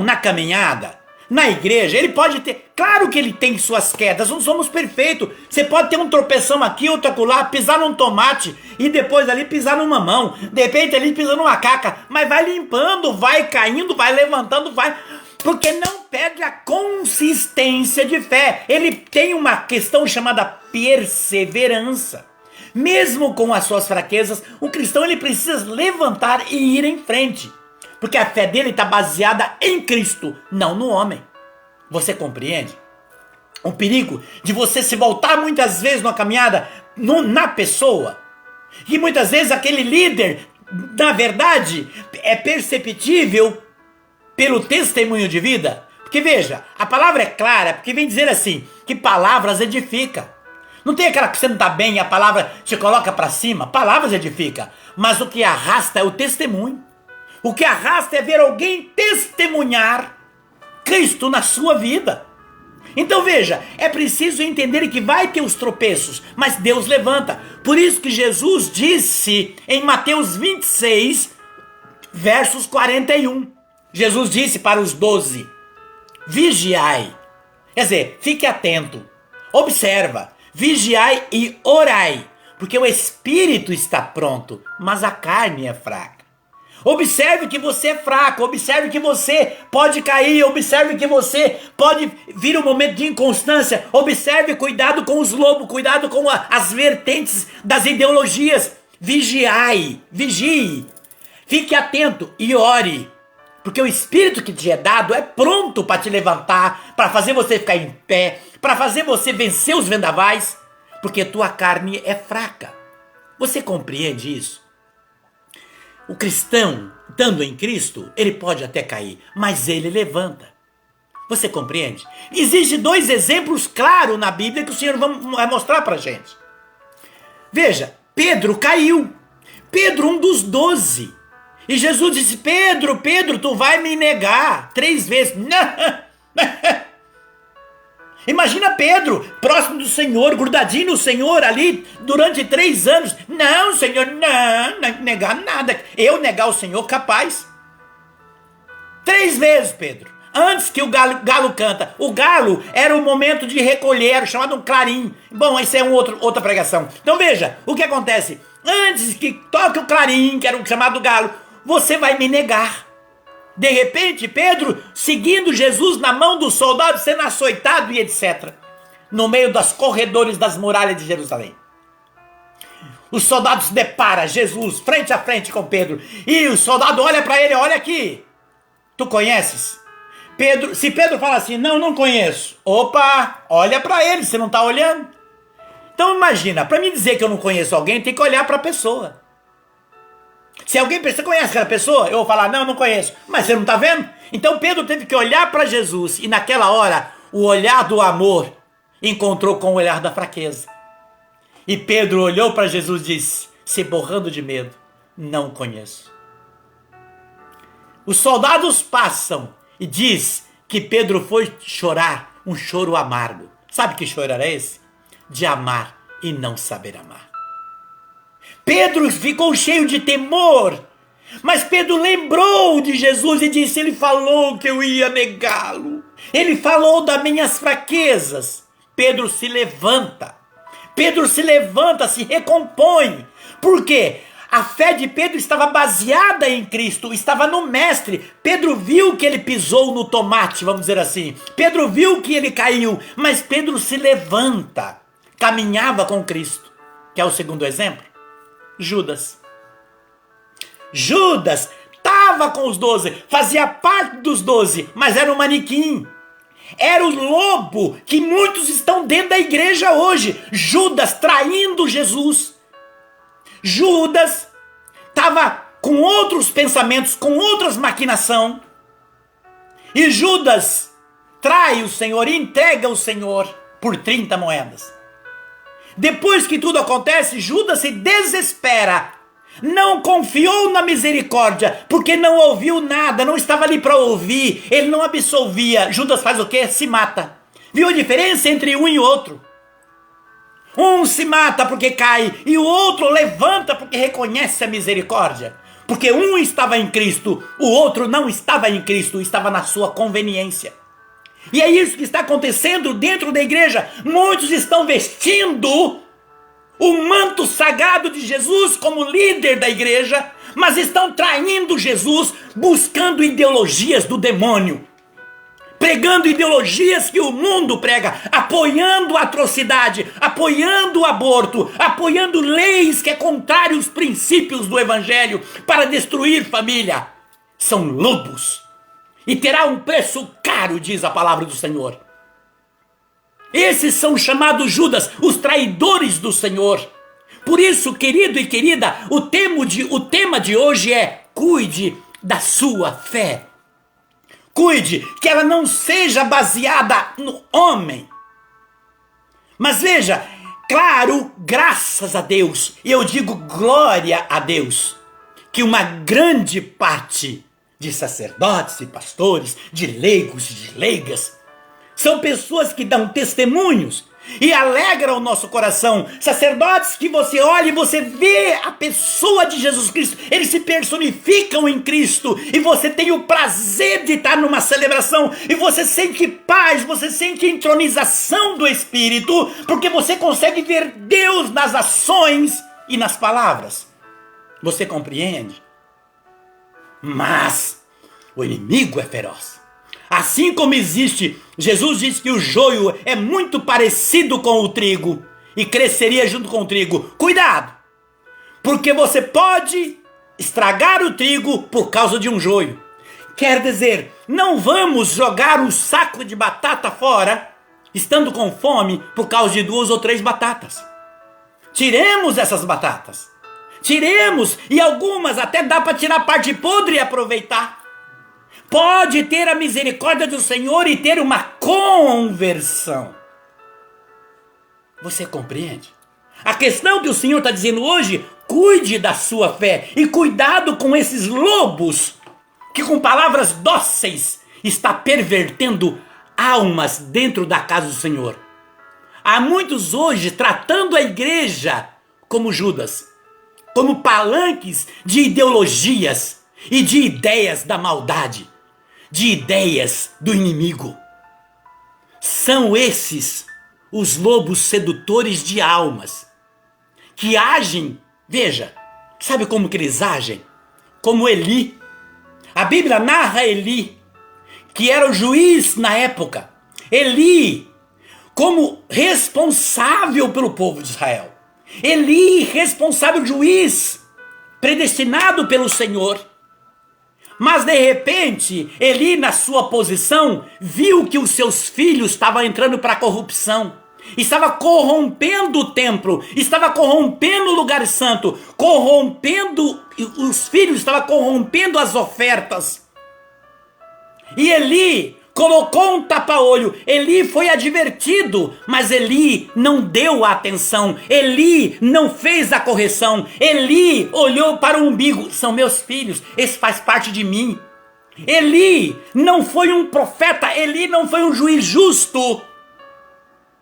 na caminhada, Na igreja, ele pode ter, claro que ele tem suas quedas, não somos perfeitos. Você pode ter um tropeção aqui, outro acolá, pisar num tomate e depois ali pisar num mamão, de repente ali pisar numa caca, mas vai limpando, vai caindo, vai levantando, vai, porque não perde a consistência de fé. Ele tem uma questão chamada perseverança. Mesmo com as suas fraquezas, o cristão ele precisa levantar e ir em frente. Porque a fé dele está baseada em Cristo, não no homem. Você compreende? O perigo de você se voltar muitas vezes numa caminhada na pessoa. E muitas vezes aquele líder, na verdade, é perceptível pelo testemunho de vida. Porque veja, a palavra é clara, porque vem dizer assim, que palavras edificam. Não tem aquela que você não está bem e a palavra te coloca para cima. Palavras edificam. Mas o que arrasta é o testemunho. O que arrasta é ver alguém testemunhar Cristo na sua vida. Então veja, é preciso entender que vai ter os tropeços, mas Deus levanta. Por isso que Jesus disse em Mateus 26, versos 41. Jesus disse para os 12, vigiai. Quer dizer, fique atento, observa, vigiai e orai, porque o espírito está pronto, mas a carne é fraca. Observe que você é fraco, observe que você pode cair, observe que você pode vir um momento de inconstância, observe, cuidado com os lobos, cuidado com as vertentes das ideologias, vigiai, vigie, fique atento e ore, porque o Espírito que te é dado é pronto para te levantar, para fazer você ficar em pé, para fazer você vencer os vendavais, porque tua carne é fraca. Você compreende isso? O cristão, estando em Cristo, ele pode até cair, mas ele levanta. Você compreende? Existem dois exemplos claros na Bíblia que o Senhor vai mostrar para a gente. Veja, Pedro caiu. Pedro, um dos 12. E Jesus disse, Pedro, tu vai me negar 3 vezes. Imagina Pedro, próximo do Senhor, grudadinho no Senhor ali, durante 3 anos. Não, Senhor, não negar nada. Eu negar o Senhor, capaz. 3 vezes, Pedro. Antes que o galo canta. O galo era o momento de recolher, era chamado um clarim. Bom, isso é outra pregação. Então veja, o que acontece? Antes que toque o clarim, que era o chamado galo, você vai me negar. De repente, Pedro, seguindo Jesus na mão dos soldados, sendo açoitado e etc. No meio dos corredores das muralhas de Jerusalém. Os soldados deparam Jesus frente a frente com Pedro. E o soldado olha para ele, olha aqui. Tu conheces? Pedro, se Pedro fala assim, não conheço. Opa, olha para ele, você não está olhando? Então imagina, para mim dizer que eu não conheço alguém, tem que olhar para a pessoa. Se alguém pensa, você conhece aquela pessoa? Eu vou falar, não conheço. Mas você não está vendo? Então Pedro teve que olhar para Jesus. E naquela hora, o olhar do amor encontrou com o olhar da fraqueza. E Pedro olhou para Jesus e disse, se borrando de medo, não conheço. Os soldados passam e diz que Pedro foi chorar um choro amargo. Sabe que choro era esse? De amar e não saber amar. Pedro ficou cheio de temor, mas Pedro lembrou de Jesus e disse, ele falou que eu ia negá-lo. Ele falou das minhas fraquezas. Pedro se levanta, se recompõe. Por quê? A fé de Pedro estava baseada em Cristo, estava no Mestre. Pedro viu que ele pisou no tomate, vamos dizer assim. Pedro viu que ele caiu, mas Pedro se levanta, caminhava com Cristo. Quer o segundo exemplo? Judas estava com os 12, fazia parte dos 12, mas era um manequim. Era o lobo que muitos estão dentro da igreja hoje. Judas traindo Jesus. Judas estava com outros pensamentos, com outras maquinações. E Judas trai o Senhor e entrega o Senhor por 30 moedas. Depois que tudo acontece, Judas se desespera. Não confiou na misericórdia, porque não ouviu nada, não estava ali para ouvir, ele não absolvia. Judas faz o quê? Se mata. Viu a diferença entre um e o outro? Um se mata porque cai, e o outro levanta porque reconhece a misericórdia. Porque um estava em Cristo, o outro não estava em Cristo, estava na sua conveniência. E é isso que está acontecendo dentro da igreja. Muitos estão vestindo o manto sagrado de Jesus como líder da igreja, mas estão traindo Jesus, buscando ideologias do demônio, pregando ideologias que o mundo prega, apoiando a atrocidade, apoiando o aborto, apoiando leis que é contrário aos princípios do evangelho para destruir família. São lobos e terá um preço caro, diz a palavra do Senhor. Esses são chamados Judas, os traidores do Senhor. Por isso, querido e querida, o tema de hoje é: cuide da sua fé. Cuide que ela não seja baseada no homem. Mas veja, claro, graças a Deus, e eu digo glória a Deus, que uma grande parte de sacerdotes e pastores, de leigos e de leigas, são pessoas que dão testemunhos e alegram o nosso coração. Sacerdotes que você olha e você vê a pessoa de Jesus Cristo, eles se personificam em Cristo, e você tem o prazer de estar numa celebração, e você sente paz, você sente entronização do Espírito, porque você consegue ver Deus nas ações e nas palavras. Você compreende? Mas o inimigo é feroz. Assim como existe, Jesus disse que o joio é muito parecido com o trigo e cresceria junto com o trigo. Cuidado, porque você pode estragar o trigo por causa de um joio. Quer dizer, não vamos jogar um saco de batata fora, estando com fome, por causa de 2 ou 3 batatas. Tiremos essas batatas. Tiremos, e algumas até dá para tirar a parte podre e aproveitar. Pode ter a misericórdia do Senhor e ter uma conversão. Você compreende? A questão que o Senhor está dizendo hoje: cuide da sua fé e cuidado com esses lobos que com palavras dóceis está pervertendo almas dentro da casa do Senhor. Há muitos hoje tratando a igreja como Judas, como palanques de ideologias e de ideias da maldade, de ideias do inimigo. São esses os lobos sedutores de almas, que agem, veja, sabe como que eles agem? Como Eli. A Bíblia narra Eli, que era o juiz na época. Eli, como responsável pelo povo de Israel. Eli, responsável juiz, predestinado pelo Senhor. Mas de repente, Eli, na sua posição, viu que os seus filhos estavam entrando para a corrupção. Estava corrompendo o templo, estava corrompendo o lugar santo, corrompendo os filhos, estava corrompendo as ofertas. E Eli colocou um tapa-olho. Eli foi advertido, mas Eli não deu a atenção. Eli não fez a correção. Eli olhou para o umbigo. São meus filhos, esse faz parte de mim. Eli não foi um profeta, Eli não foi um juiz justo.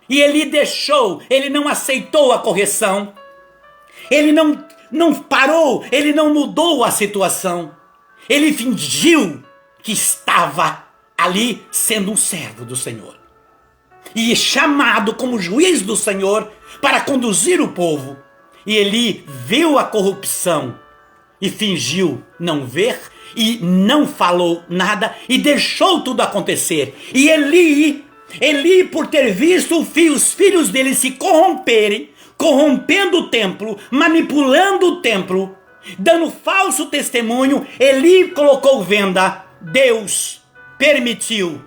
E Eli deixou, ele não aceitou a correção. Ele não parou, ele não mudou a situação. Ele fingiu que estava ali sendo um servo do Senhor e chamado como juiz do Senhor para conduzir o povo. E Eli viu a corrupção e fingiu não ver e não falou nada e deixou tudo acontecer. E Eli, por ter visto os filhos dele se corromperem, corrompendo o templo, manipulando o templo, dando falso testemunho, Eli colocou venda. Deus permitiu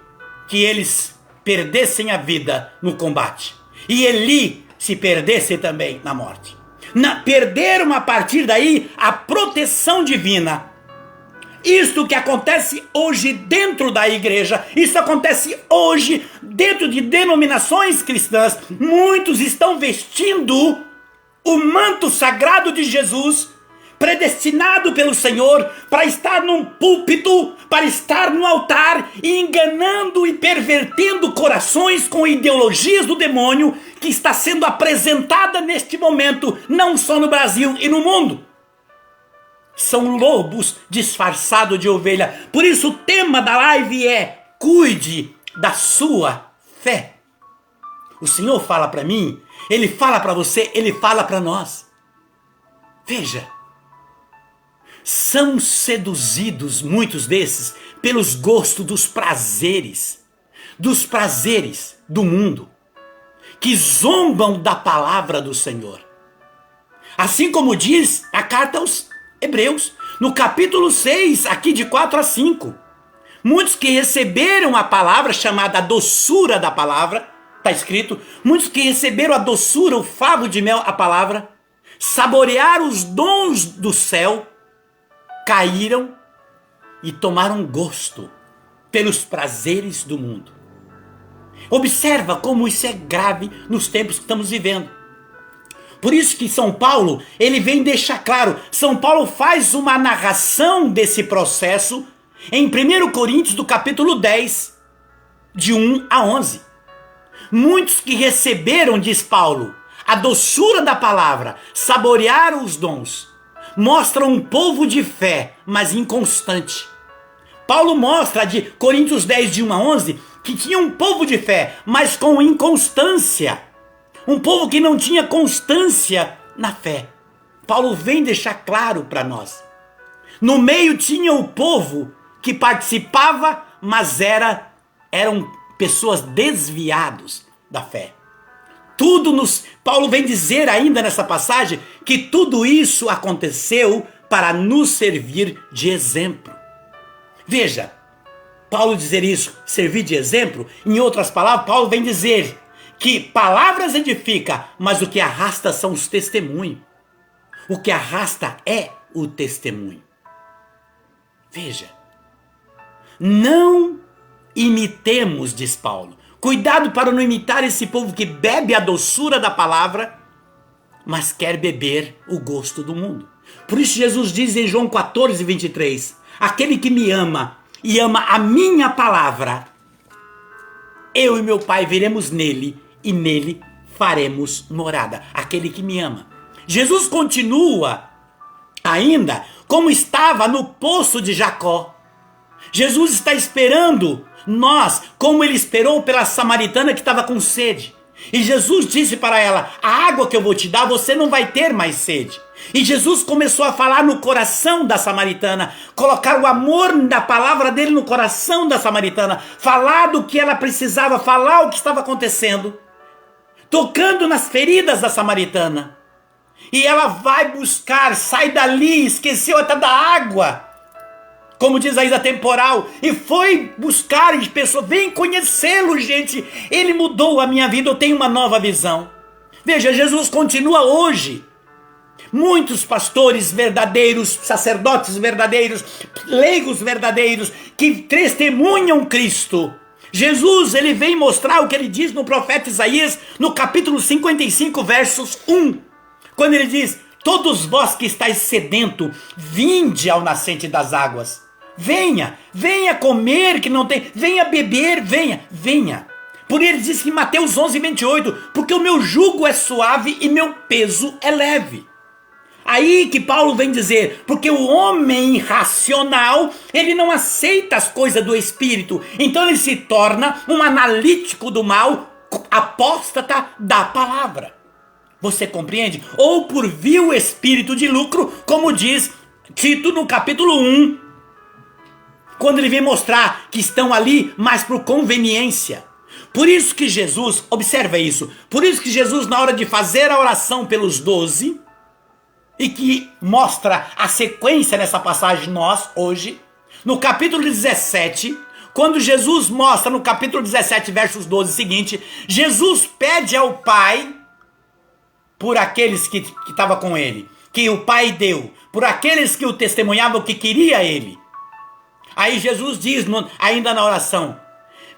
que eles perdessem a vida no combate. E Eli se perdesse também na morte. Perderam a partir daí a proteção divina. Isto que acontece hoje dentro da igreja, isso acontece hoje dentro de denominações cristãs. Muitos estão vestindo o manto sagrado de Jesus, predestinado pelo Senhor para estar num púlpito, para estar no altar, e enganando e pervertendo corações com ideologias do demônio que está sendo apresentada neste momento, não só no Brasil e no mundo. São lobos disfarçados de ovelha. Por isso o tema da live é: cuide da sua fé. O Senhor fala para mim, Ele fala para você, Ele fala para nós. Veja, são seduzidos, muitos desses, pelos gostos dos prazeres do mundo, que zombam da palavra do Senhor. Assim como diz a carta aos Hebreus, no capítulo 6, aqui de 4 a 5. Muitos que receberam a palavra, chamada a doçura da palavra, está escrito, muitos que receberam a doçura, o favo de mel, a palavra, saborearam os dons do céu, caíram e tomaram gosto pelos prazeres do mundo. Observa como isso é grave nos tempos que estamos vivendo. Por isso que São Paulo, ele vem deixar claro, São Paulo faz uma narração desse processo em 1 Coríntios do capítulo 10, de 1 a 11. Muitos que receberam, diz Paulo, a doçura da palavra, saborearam os dons, mostram um povo de fé, mas inconstante. Paulo mostra de Coríntios 10, de 1 a 11, que tinha um povo de fé, mas com inconstância. Um povo que não tinha constância na fé. Paulo vem deixar claro para nós. No meio tinha o povo que participava, mas eram pessoas desviadas da fé. Paulo vem dizer ainda nessa passagem que tudo isso aconteceu para nos servir de exemplo. Veja, Paulo dizer isso, servir de exemplo, em outras palavras, Paulo vem dizer que palavras edificam, mas o que arrasta são os testemunhos. O que arrasta é o testemunho. Veja, não imitemos, diz Paulo. Cuidado para não imitar esse povo que bebe a doçura da palavra, mas quer beber o gosto do mundo. Por isso Jesus diz em João 14, 23, aquele que me ama e ama a minha palavra, eu e meu Pai veremos nele e nele faremos morada. Aquele que me ama. Jesus continua ainda como estava no poço de Jacó. Jesus está esperando nós, como ele esperou pela samaritana que estava com sede. E Jesus disse para ela, a água que eu vou te dar, você não vai ter mais sede. E Jesus começou a falar no coração da samaritana, colocar o amor da palavra dele no coração da samaritana, falar do que ela precisava, falar o que estava acontecendo, tocando nas feridas da samaritana. E ela vai buscar, sai dali, esqueceu até da água, como diz a Isa Temporal, e foi buscar e pensou, vem conhecê-lo, gente, ele mudou a minha vida, eu tenho uma nova visão. Veja, Jesus continua hoje. Muitos pastores verdadeiros, sacerdotes verdadeiros, leigos verdadeiros, que testemunham Cristo. Jesus, ele vem mostrar o que ele diz no profeta Isaías, no capítulo 55, versos 1. Quando ele diz, todos vós que estáis sedento, vinde ao nascente das águas. Venha comer que não tem, venha beber, venha. Por ele diz que em Mateus 11, 28, porque o meu jugo é suave e meu peso é leve. Aí que Paulo vem dizer, porque o homem irracional, ele não aceita as coisas do Espírito, então ele se torna um analítico do mal, apóstata da palavra. Você compreende? Ou por vil espírito de lucro, como diz Tito no capítulo 1, quando ele vem mostrar que estão ali mais por conveniência. Por isso que Jesus, observa isso, por isso que Jesus na hora de fazer a oração pelos 12, e que mostra a sequência nessa passagem nós, hoje, no capítulo 17, quando Jesus mostra no capítulo 17, versos 12 seguinte, Jesus pede ao Pai, por aqueles que estavam com ele, que o Pai deu, por aqueles que o testemunhavam que queria ele. Aí Jesus diz, ainda na oração,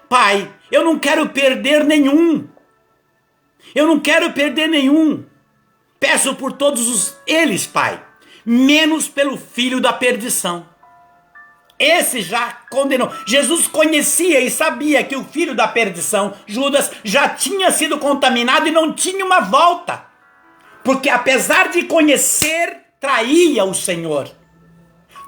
Pai, eu não quero perder nenhum. Peço por todos eles, Pai, menos pelo filho da perdição. Esse já condenou. Jesus conhecia e sabia que o filho da perdição, Judas, já tinha sido contaminado e não tinha uma volta. Porque apesar de conhecer, traía o Senhor.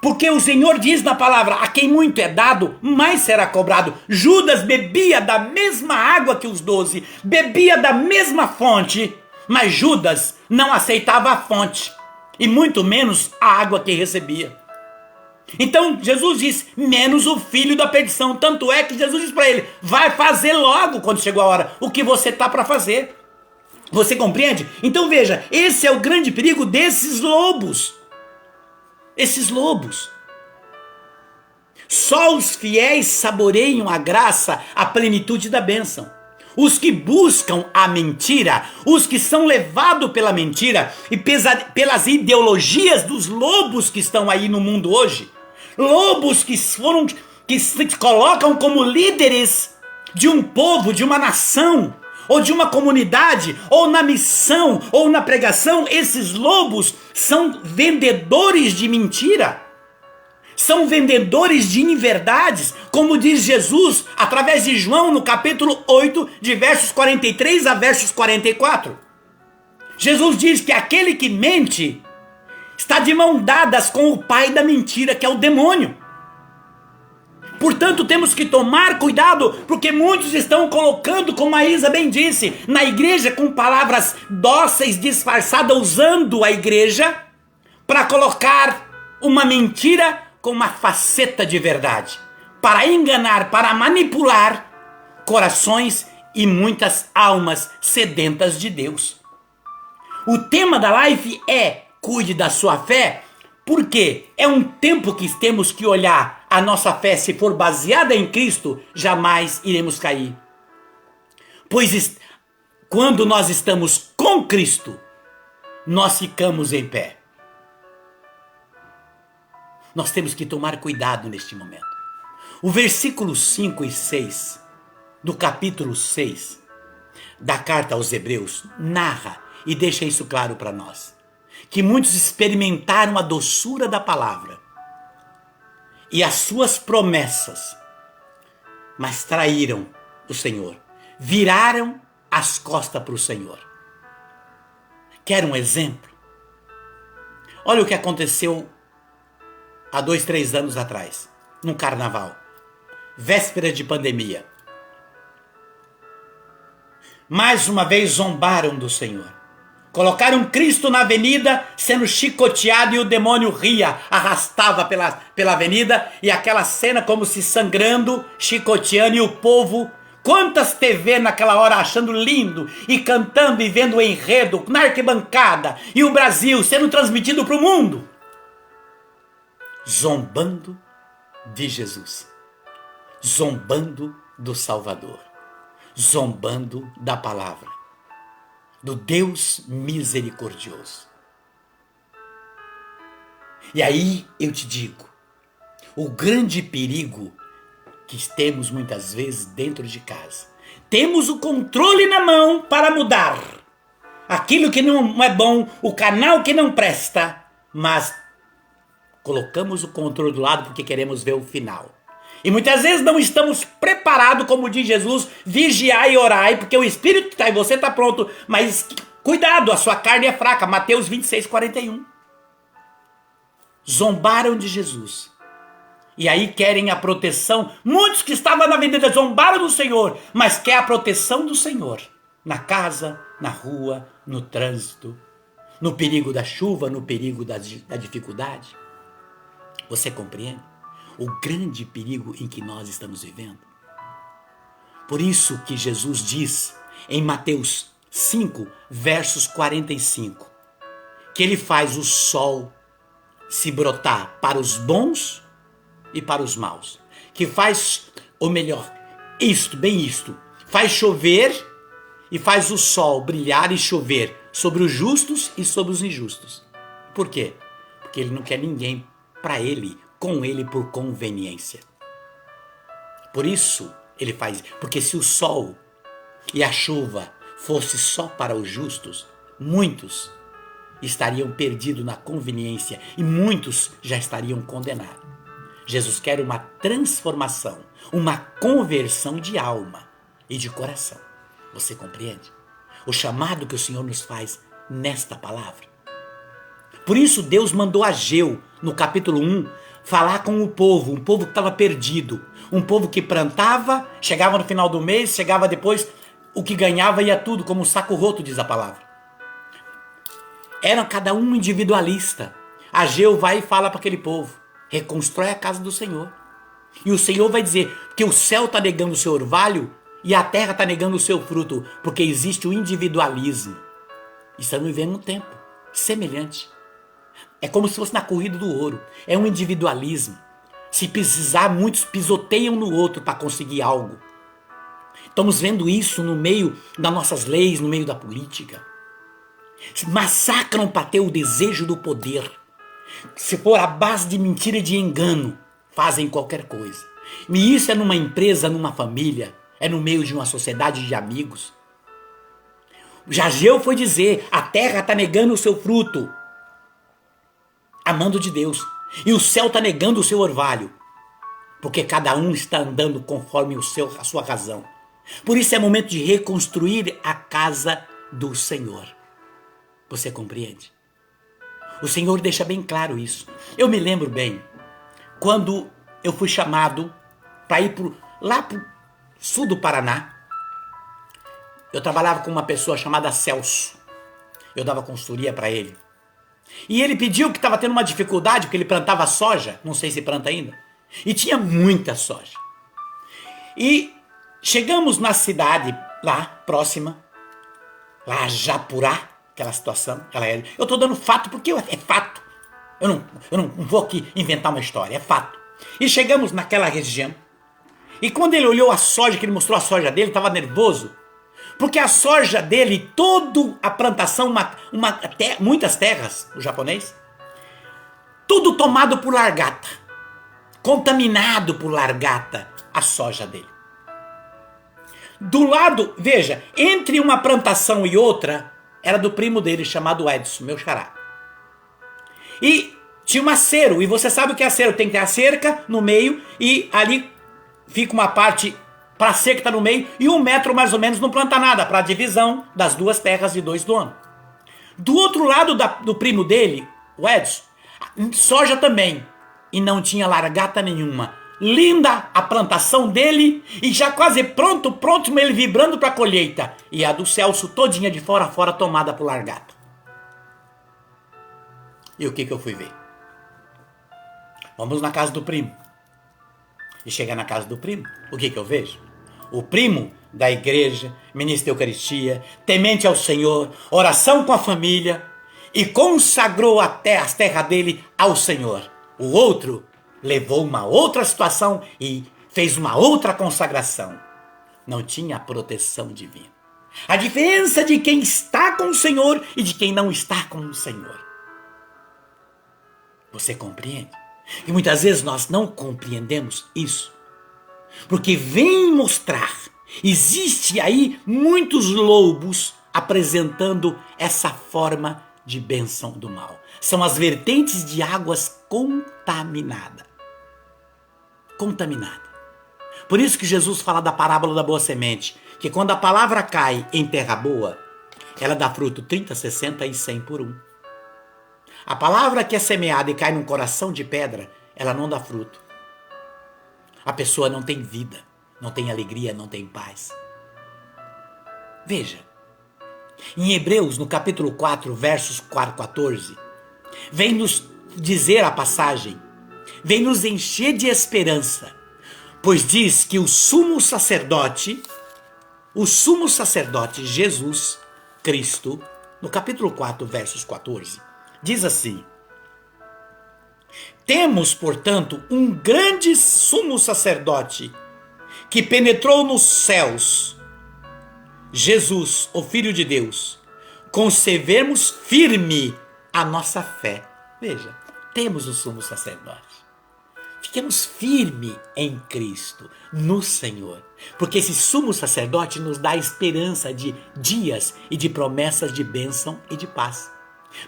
Porque o Senhor diz na palavra: a quem muito é dado, mais será cobrado. Judas bebia da mesma água que os 12, bebia da mesma fonte, mas Judas não aceitava a fonte, e muito menos a água que recebia. Então Jesus diz: menos o filho da perdição. Tanto é que Jesus diz para ele: vai fazer logo, quando chegou a hora, o que você está para fazer. Você compreende? Então veja, esse é o grande perigo desses lobos. Esses lobos. Só os fiéis saboreiam a graça, a plenitude da bênção. Os que buscam a mentira, os que são levados pela mentira e pelas ideologias dos lobos que estão aí no mundo hoje, lobos que se colocam como líderes de um povo, de uma nação, ou de uma comunidade, ou na missão, ou na pregação, esses lobos são vendedores de mentira. São vendedores de inverdades, como diz Jesus através de João no capítulo 8, de versos 43 a versos 44. Jesus diz que aquele que mente está de mão dadas com o pai da mentira, que é o demônio. Portanto, temos que tomar cuidado, porque muitos estão colocando, como a Isa bem disse, na igreja com palavras dóceis, disfarçadas, usando a igreja para colocar uma mentira com uma faceta de verdade, para enganar, para manipular corações e muitas almas sedentas de Deus. O tema da live é: cuide da sua fé, porque é um tempo que temos que olhar a nossa fé. Se for baseada em Cristo, jamais iremos cair. Pois quando nós estamos com Cristo, nós ficamos em pé. Nós temos que tomar cuidado neste momento. O versículo 5 e 6 do capítulo 6 da carta aos Hebreus narra e deixa isso claro para nós, que muitos experimentaram a doçura da palavra e as suas promessas, mas traíram o Senhor, viraram as costas para o Senhor. Quer um exemplo? Olha o que aconteceu há 2, 3 anos atrás, num carnaval, véspera de pandemia. Mais uma vez zombaram do Senhor. Colocaram Cristo na avenida, sendo chicoteado, e o demônio ria, arrastava pela avenida, e aquela cena como se sangrando, chicoteando, e o povo, quantas TV naquela hora achando lindo, e cantando e vendo o enredo na arquibancada, e o Brasil sendo transmitido para o mundo, zombando de Jesus, zombando do Salvador, zombando da palavra, do Deus misericordioso. E aí eu te digo, o grande perigo que temos muitas vezes dentro de casa, temos o controle na mão para mudar aquilo que não é bom, o canal que não presta, mas colocamos o controle do lado porque queremos ver o final. E muitas vezes não estamos preparados, como diz Jesus, vigiai e orai, porque o Espírito está em você, está pronto, mas cuidado, a sua carne é fraca. Mateus 26, 41. Zombaram de Jesus. E aí querem a proteção. Muitos que estavam na avenida zombaram do Senhor, mas quer a proteção do Senhor. Na casa, na rua, no trânsito, no perigo da chuva, no perigo da dificuldade. Você compreende o grande perigo em que nós estamos vivendo? Por isso que Jesus diz em Mateus 5, versos 45, que ele faz o sol se brotar para os bons e para os maus. Que faz, ou melhor, faz chover e faz o sol brilhar e chover sobre os justos e sobre os injustos. Por quê? Porque ele não quer ninguém para ele, com ele por conveniência. Por isso ele faz, porque se o sol e a chuva fosse só para os justos, muitos estariam perdidos na conveniência e muitos já estariam condenados. Jesus quer uma transformação, uma conversão de alma e de coração. Você compreende? O chamado que o Senhor nos faz nesta palavra. Por isso Deus mandou Ageu, no capítulo 1, falar com o povo, um povo que estava perdido, um povo que plantava, chegava no final do mês, chegava depois, o que ganhava ia tudo, como um saco roto, diz a palavra. Era cada um individualista. Ageu vai e fala para aquele povo, reconstrói a casa do Senhor. E o Senhor vai dizer que o céu está negando o seu orvalho e a terra está negando o seu fruto, porque existe o individualismo. Estamos vivendo um tempo semelhante. É como se fosse na corrida do ouro. É um individualismo. Se precisar, muitos pisoteiam no outro para conseguir algo. Estamos vendo isso no meio das nossas leis, no meio da política. Massacram para ter o desejo do poder. Se for a base de mentira e de engano, fazem qualquer coisa. E isso é numa empresa, numa família, é no meio de uma sociedade de amigos. Ageu foi dizer, a terra está negando o seu fruto, amando de Deus. E o céu está negando o seu orvalho, porque cada um está andando conforme a sua razão. Por isso é momento de reconstruir a casa do Senhor. Você compreende? O Senhor deixa bem claro isso. Eu me lembro bem, quando eu fui chamado para ir lá para o sul do Paraná. Eu trabalhava com uma pessoa chamada Celso. Eu dava consultoria para ele. E ele pediu que estava tendo uma dificuldade, porque ele plantava soja, não sei se planta ainda, e tinha muita soja. E chegamos na cidade lá, próxima, lá Japurá, aquela situação, eu estou dando fato porque é fato. Eu não vou aqui inventar uma história, é fato. E chegamos naquela região, e quando ele olhou a soja, que ele mostrou a soja dele, estava nervoso, porque a soja dele, toda a plantação, muitas terras, o japonês, tudo tomado por largata, contaminado por largata, a soja dele. Do lado, veja, entre uma plantação e outra, era do primo dele, chamado Edson, meu xará. E tinha um acero, e você sabe o que é acero, tem que ter a cerca no meio, e ali fica uma parte para a cerca que está no meio, e 1 metro mais ou menos não planta nada, para a divisão das duas terras de 2 donos. Do outro lado do primo dele, o Edson, soja também, e não tinha largata nenhuma. Linda a plantação dele, e já quase pronto, ele vibrando para a colheita. E a do Celso todinha de fora a fora tomada por largata. E o que eu fui ver? Vamos na casa do primo. E chegar na casa do primo, o que eu vejo? O primo da igreja, ministro da Eucaristia, temente ao Senhor, oração com a família, e consagrou até as terras dele ao Senhor. O outro levou uma outra situação e fez uma outra consagração. Não tinha a proteção divina. A diferença de quem está com o Senhor e de quem não está com o Senhor. Você compreende? E muitas vezes nós não compreendemos isso. Porque vem mostrar, existe aí muitos lobos apresentando essa forma de bênção do mal. São as vertentes de águas contaminadas. Contaminada. Por isso que Jesus fala da parábola da boa semente, que quando a palavra cai em terra boa, ela dá fruto 30, 60 e 100 por 1. A palavra que é semeada e cai num coração de pedra, ela não dá fruto. A pessoa não tem vida, não tem alegria, não tem paz. Veja, em Hebreus, no capítulo 4, versos 14, vem nos dizer a passagem, vem nos encher de esperança, pois diz que o sumo sacerdote Jesus Cristo, no capítulo 4, versos 14, diz assim: temos, portanto, um grande sumo sacerdote que penetrou nos céus, Jesus, o Filho de Deus, conservemos firme a nossa fé. Veja, temos o sumo sacerdote. Fiquemos firmes em Cristo, no Senhor, porque esse sumo sacerdote nos dá esperança de dias e de promessas de bênção e de paz.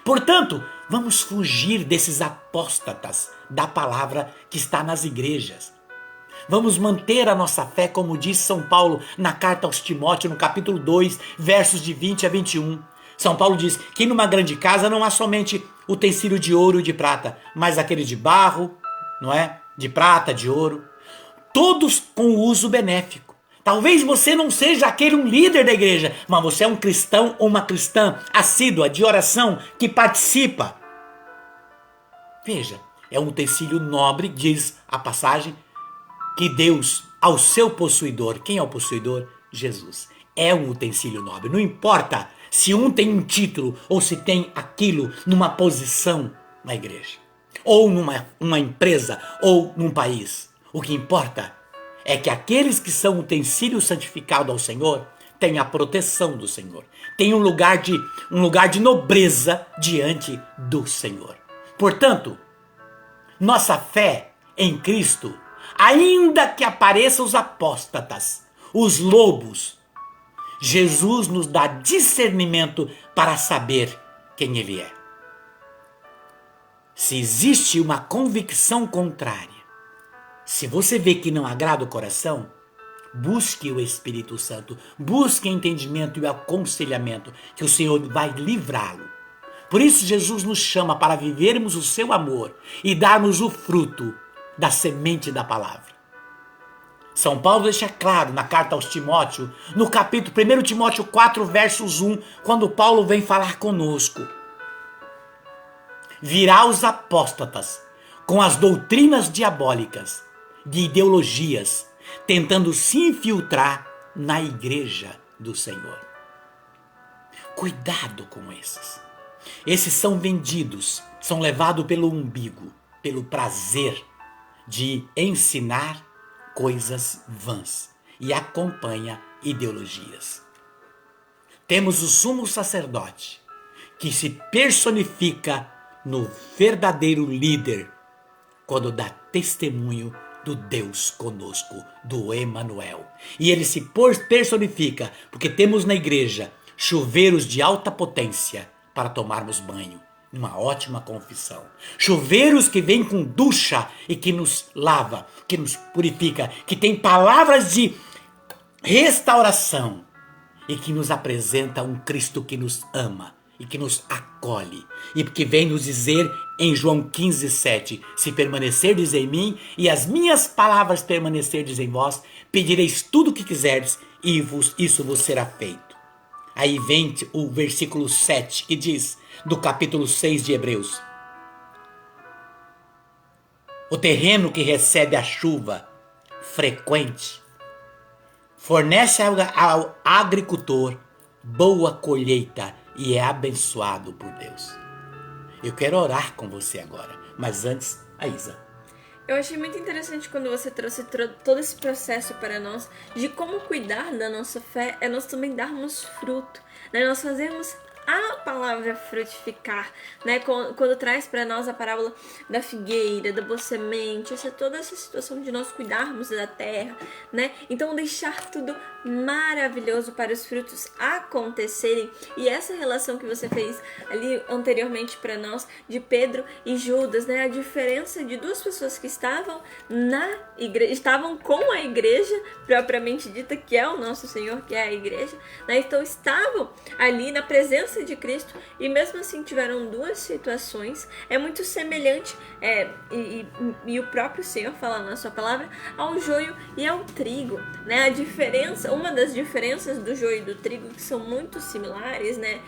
Portanto, vamos fugir desses apóstatas da palavra que está nas igrejas. Vamos manter a nossa fé, como diz São Paulo na carta aos Timóteos, no capítulo 2, versos de 20 a 21. São Paulo diz que numa grande casa não há somente utensílio de ouro e de prata, mas aquele de barro, não é? De prata, de ouro, todos com uso benéfico. Talvez você não seja aquele um líder da igreja, mas você é um cristão ou uma cristã assídua de oração que participa. Veja, é um utensílio nobre, diz a passagem, que Deus ao seu possuidor, quem é o possuidor? Jesus. É um utensílio nobre. Não importa se um tem um título ou se tem aquilo numa posição na igreja, ou numa empresa, ou num país. O que importa é que aqueles que são utensílio santificado ao Senhor têm a proteção do Senhor, têm um lugar de nobreza diante do Senhor. Portanto, nossa fé em Cristo, ainda que apareçam os apóstatas, os lobos, Jesus nos dá discernimento para saber quem Ele é. Se existe uma convicção contrária, se você vê que não agrada o coração, busque o Espírito Santo, busque entendimento e aconselhamento, que o Senhor vai livrá-lo. Por isso Jesus nos chama para vivermos o seu amor e darmos o fruto da semente da palavra. São Paulo deixa claro na carta aos Timóteo, no capítulo 1 Timóteo 4, versos 1, quando Paulo vem falar conosco. Virá os apóstatas com as doutrinas diabólicas, de ideologias, tentando se infiltrar na igreja do Senhor. Cuidado com esses. Esses são vendidos, são levados pelo umbigo, pelo prazer de ensinar coisas vãs e acompanha ideologias. Temos o sumo sacerdote, que se personifica no verdadeiro líder, quando dá testemunho do Deus conosco, do Emanuel. E ele se personifica, porque temos na igreja chuveiros de alta potência para tomarmos banho. Uma ótima confissão. Chuveiros que vêm com ducha e que nos lava, que nos purifica, que tem palavras de restauração e que nos apresenta um Cristo que nos ama e que nos acolhe e que vem nos dizer em João 15:7, se permanecerdes em mim e as minhas palavras permanecerdes em vós, pedireis tudo o que quiserdes e isso vos será feito. Aí vem o versículo 7 que diz, do capítulo 6 de Hebreus: o terreno que recebe a chuva frequente fornece ao agricultor boa colheita e é abençoado por Deus. Eu quero orar com você agora, mas antes, a Isa. Eu achei muito interessante quando você trouxe todo esse processo para nós de como cuidar da nossa fé é nós também darmos fruto, né? Nós fazermos a palavra frutificar, né? Quando traz para nós a parábola da figueira, da boa semente, toda essa situação de nós cuidarmos da terra, né? Então deixar tudo maravilhoso para os frutos acontecerem. E essa relação que você fez ali anteriormente para nós de Pedro e Judas, né? A diferença de duas pessoas que estavam na igreja, estavam com a igreja propriamente dita, que é o nosso Senhor, que é a igreja, né? Então estavam ali na presença de Cristo e mesmo assim tiveram duas situações. É muito semelhante e o próprio Senhor fala na sua palavra ao joio e ao trigo, né? A diferença, uma das diferenças do joio e do trigo, que são muito similares, né,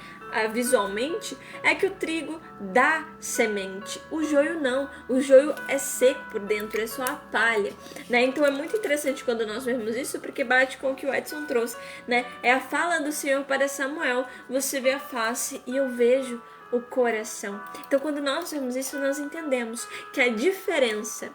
visualmente, é que o trigo dá semente, o joio não, o joio é seco por dentro, é só a palha, né? Então é muito interessante quando nós vemos isso, porque bate com o que o Edson trouxe, né? É a fala do Senhor para Samuel: você vê a face e eu vejo o coração. Então quando nós vemos isso, nós entendemos que a diferença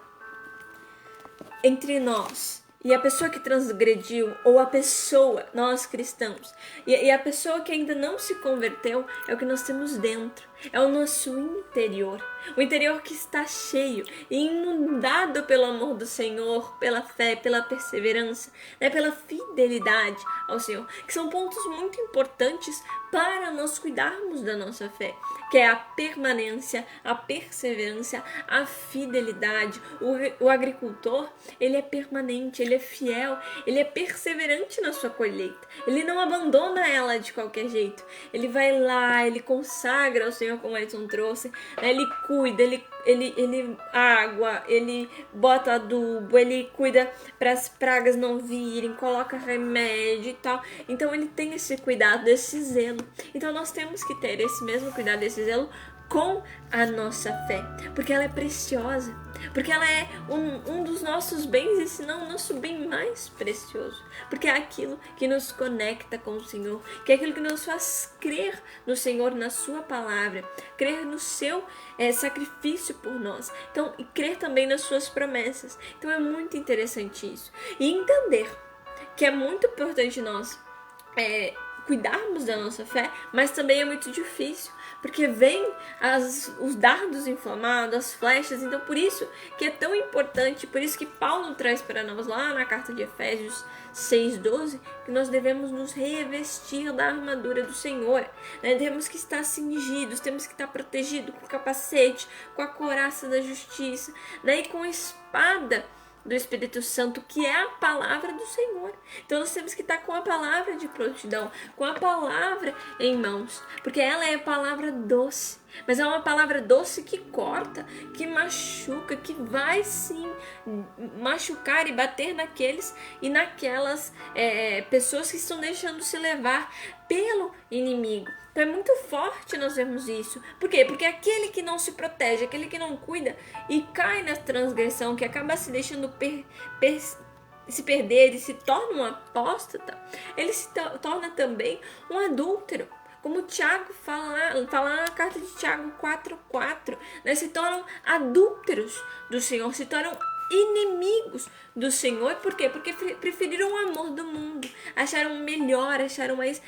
entre nós e a pessoa que transgrediu, ou a pessoa, nós cristãos, e a pessoa que ainda não se converteu, é o que nós temos dentro, é o nosso interior. O interior que está cheio e inundado pelo amor do Senhor, pela fé, pela perseverança, né, pela fidelidade ao Senhor, que são pontos muito importantes para nós cuidarmos da nossa fé, que é a permanência, a perseverança, a fidelidade. O agricultor, ele é permanente, ele é fiel, ele é perseverante na sua colheita, ele não abandona ela de qualquer jeito, ele vai lá, ele consagra ao Senhor Senhor, como o Edson trouxe, né? Ele cuida, ele água, ele bota adubo, ele cuida para as pragas não virem, coloca remédio e tal. Então ele tem esse cuidado, esse zelo. Então nós temos que ter esse mesmo cuidado, esse zelo com a nossa fé, porque ela é preciosa, porque ela é um dos nossos bens, e se não o nosso bem mais precioso, porque é aquilo que nos conecta com o Senhor, que é aquilo que nos faz crer no Senhor, na sua palavra, crer no seu sacrifício por nós, então, e crer também nas suas promessas. Então é muito interessante isso, e entender que é muito importante nós cuidarmos da nossa fé, mas também é muito difícil, porque vem os dardos inflamados, as flechas. Então por isso que é tão importante, por isso que Paulo traz para nós lá na carta de Efésios 6:12, que nós devemos nos revestir da armadura do Senhor, né? Temos que estar cingidos, temos que estar protegidos com o capacete, com a couraça da justiça, né? E com a espada do Espírito Santo, que é a palavra do Senhor. Então nós temos que estar com a palavra de prontidão, com a palavra em mãos, porque ela é a palavra doce, mas é uma palavra doce que corta, que machuca, que vai sim machucar e bater naqueles e naquelas pessoas que estão deixando se levar pelo inimigo. Então é muito forte nós vemos isso. Por quê? Porque aquele que não se protege, aquele que não cuida e cai na transgressão, que acaba se deixando se perder e se torna um apóstata, ele se torna também um adúltero. Como Tiago fala na carta de Tiago 4:4, né? Se tornam adúlteros do Senhor, se tornam inimigos do Senhor. Por quê? Porque preferiram o amor do mundo, acharam melhor, acharam mais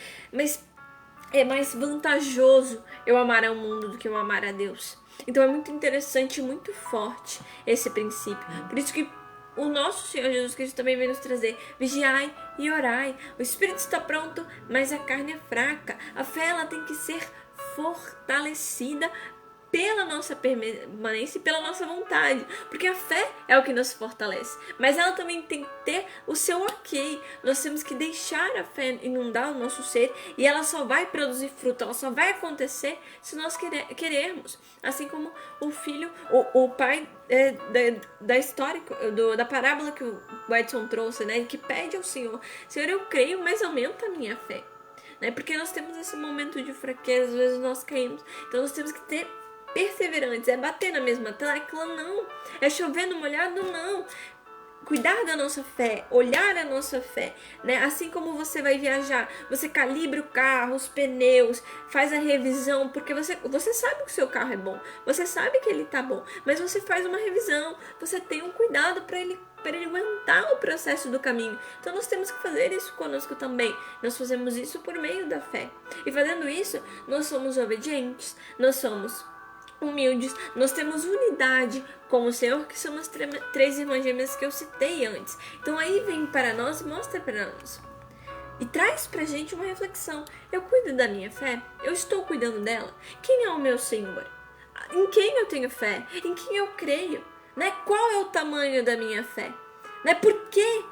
vantajoso eu amar ao mundo do que eu amar a Deus. Então é muito interessante, muito forte esse princípio. Por isso que o nosso Senhor Jesus Cristo também vem nos trazer: vigiai e orai. O espírito está pronto, mas a carne é fraca. A fé, ela tem que ser fortalecida pela nossa permanência e pela nossa vontade, porque a fé é o que nos fortalece, mas ela também tem que ter o seu ok. Nós temos que deixar a fé inundar o nosso ser, e ela só vai produzir fruto, ela só vai acontecer se nós querermos. Assim como o filho, o pai da história, da parábola que o Edson trouxe, né, que pede ao Senhor: Senhor, eu creio, mas aumenta a minha fé, né? Porque nós temos esse momento de fraqueza, às vezes nós caímos, então nós temos que ter perseverantes. É bater na mesma tecla? Não. É chover no molhado? Não. Cuidar da nossa fé, olhar a nossa fé, né? Assim como você vai viajar, você calibra o carro, os pneus, faz a revisão, porque você sabe que o seu carro é bom, você sabe que ele tá bom, mas você faz uma revisão, você tem um cuidado para ele aguentar o processo do caminho. Então nós temos que fazer isso conosco também. Nós fazemos isso por meio da fé, e fazendo isso nós somos obedientes, nós somos humildes, nós temos unidade com o Senhor, que são as três irmãs gêmeas que eu citei antes. Então aí vem para nós e mostra para nós e traz pra gente uma reflexão: eu cuido da minha fé? Eu estou cuidando dela? Quem é o meu Senhor? Em quem eu tenho fé? Em quem eu creio? Né? Qual é o tamanho da minha fé? Né? Por quê?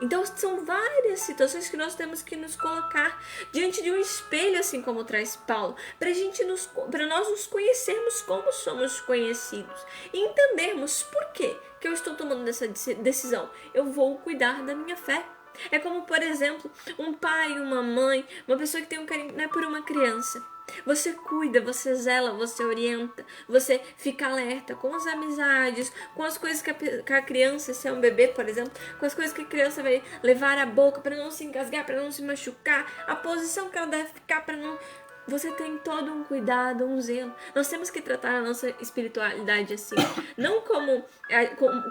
Então são várias situações que nós temos que nos colocar diante de um espelho, assim como traz Paulo, para nós nos conhecermos como somos conhecidos e entendermos por quê que eu estou tomando essa decisão. Eu vou cuidar da minha fé. É como, por exemplo, um pai, uma mãe, uma pessoa que tem um carinho, né, por uma criança. Você cuida, você zela, você orienta, você fica alerta com as amizades, com as coisas que a criança, se é um bebê, por exemplo, com as coisas que a criança vai levar à boca para não se engasgar, para não se machucar, a posição que ela deve ficar para não... Você tem todo um cuidado, um zelo. Nós temos que tratar a nossa espiritualidade assim, não como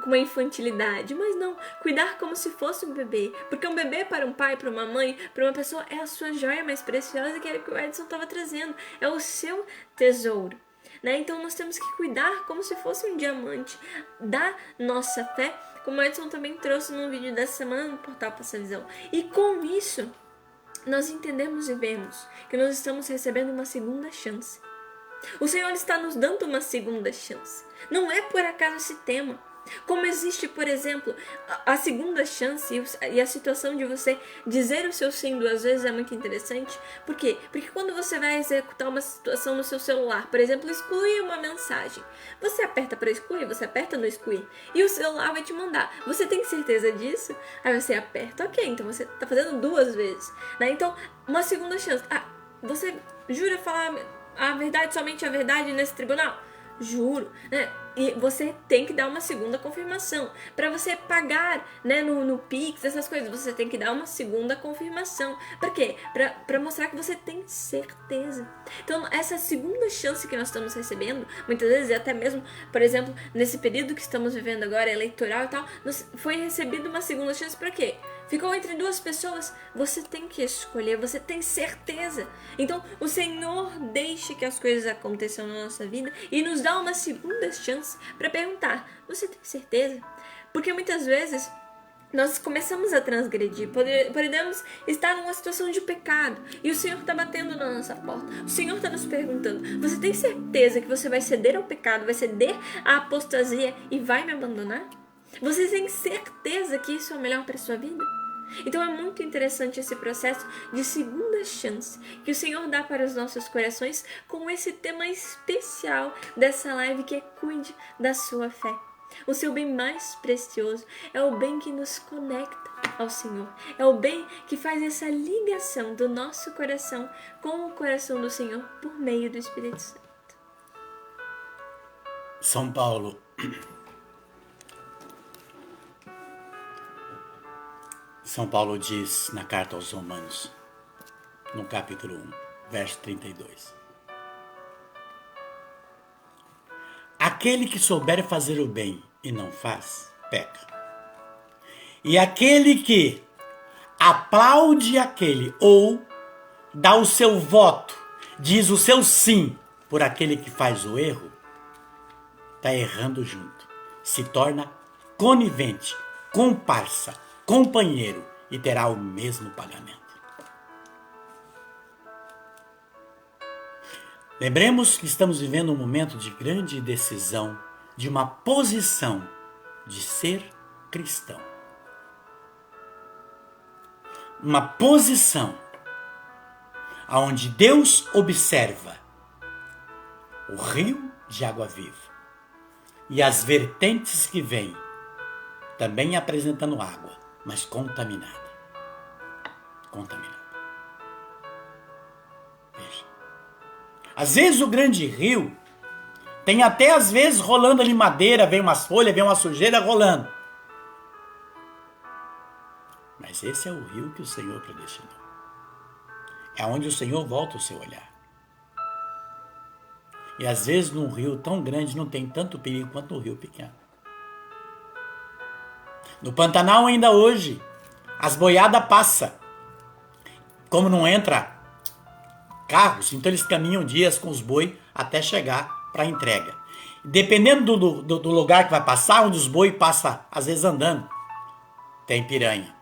uma infantilidade, mas não, cuidar como se fosse um bebê. Porque um bebê, para um pai, para uma mãe, para uma pessoa, é a sua joia mais preciosa, que é o que o Edson estava trazendo, é o seu tesouro, né? Então nós temos que cuidar como se fosse um diamante da nossa fé, como o Edson também trouxe num vídeo dessa semana no Portal Passa Visão. E com isso nós entendemos e vemos que nós estamos recebendo uma segunda chance. O Senhor está nos dando uma segunda chance. Não é por acaso esse tema. Como existe, por exemplo, a segunda chance e a situação de você dizer o seu sim 2 vezes é muito interessante. Por quê? Porque quando você vai executar uma situação no seu celular, por exemplo, excluir uma mensagem, você aperta para excluir, você aperta no excluir, e o celular vai te mandar. Você tem certeza disso? Aí você aperta, ok, então você está fazendo 2 vezes, né? Então, uma segunda chance. Você jura falar a verdade, somente a verdade nesse tribunal? Juro, né? E você tem que dar uma segunda confirmação. Para você pagar, né, no Pix, essas coisas, você tem que dar uma segunda confirmação. Para quê? Para mostrar que você tem certeza. Então, essa segunda chance que nós estamos recebendo, muitas vezes, e até mesmo, por exemplo, nesse período que estamos vivendo agora, eleitoral e tal, foi recebida uma segunda chance para quê? Ficou entre 2 pessoas, você tem que escolher, você tem certeza. Então, o Senhor deixa que as coisas aconteçam na nossa vida e nos dá uma segunda chance para perguntar, você tem certeza? Porque muitas vezes nós começamos a transgredir, podemos estar numa situação de pecado e o Senhor está batendo na nossa porta. O Senhor está nos perguntando, você tem certeza que você vai ceder ao pecado, vai ceder à apostasia e vai me abandonar? Você tem certeza que isso é o melhor para a sua vida? Então é muito interessante esse processo de segunda chance que o Senhor dá para os nossos corações com esse tema especial dessa live, que é cuide da sua fé. O seu bem mais precioso é o bem que nos conecta ao Senhor. É o bem que faz essa ligação do nosso coração com o coração do Senhor por meio do Espírito Santo. São Paulo diz na carta aos Romanos, no capítulo 1, verso 32. Aquele que souber fazer o bem e não faz, peca. E aquele que aplaude aquele ou dá o seu voto, diz o seu sim por aquele que faz o erro, está errando junto. Se torna conivente, comparsa, companheiro e terá o mesmo pagamento. Lembremos que estamos vivendo um momento de grande decisão, de uma posição de ser cristão. Uma posição onde Deus observa o rio de água viva e as vertentes que vêm, também apresentando água, mas contaminada. Veja. Às vezes o grande rio tem até às vezes rolando ali madeira, vem umas folhas, vem uma sujeira rolando. Mas esse é o rio que o Senhor predestinou. É onde o Senhor volta o seu olhar. E às vezes num rio tão grande não tem tanto perigo quanto no rio pequeno. No Pantanal ainda hoje, as boiadas passam. Como não entra carros, então eles caminham dias com os boi até chegar para a entrega. Dependendo do lugar que vai passar, onde os boi passam, às vezes andando, tem piranha.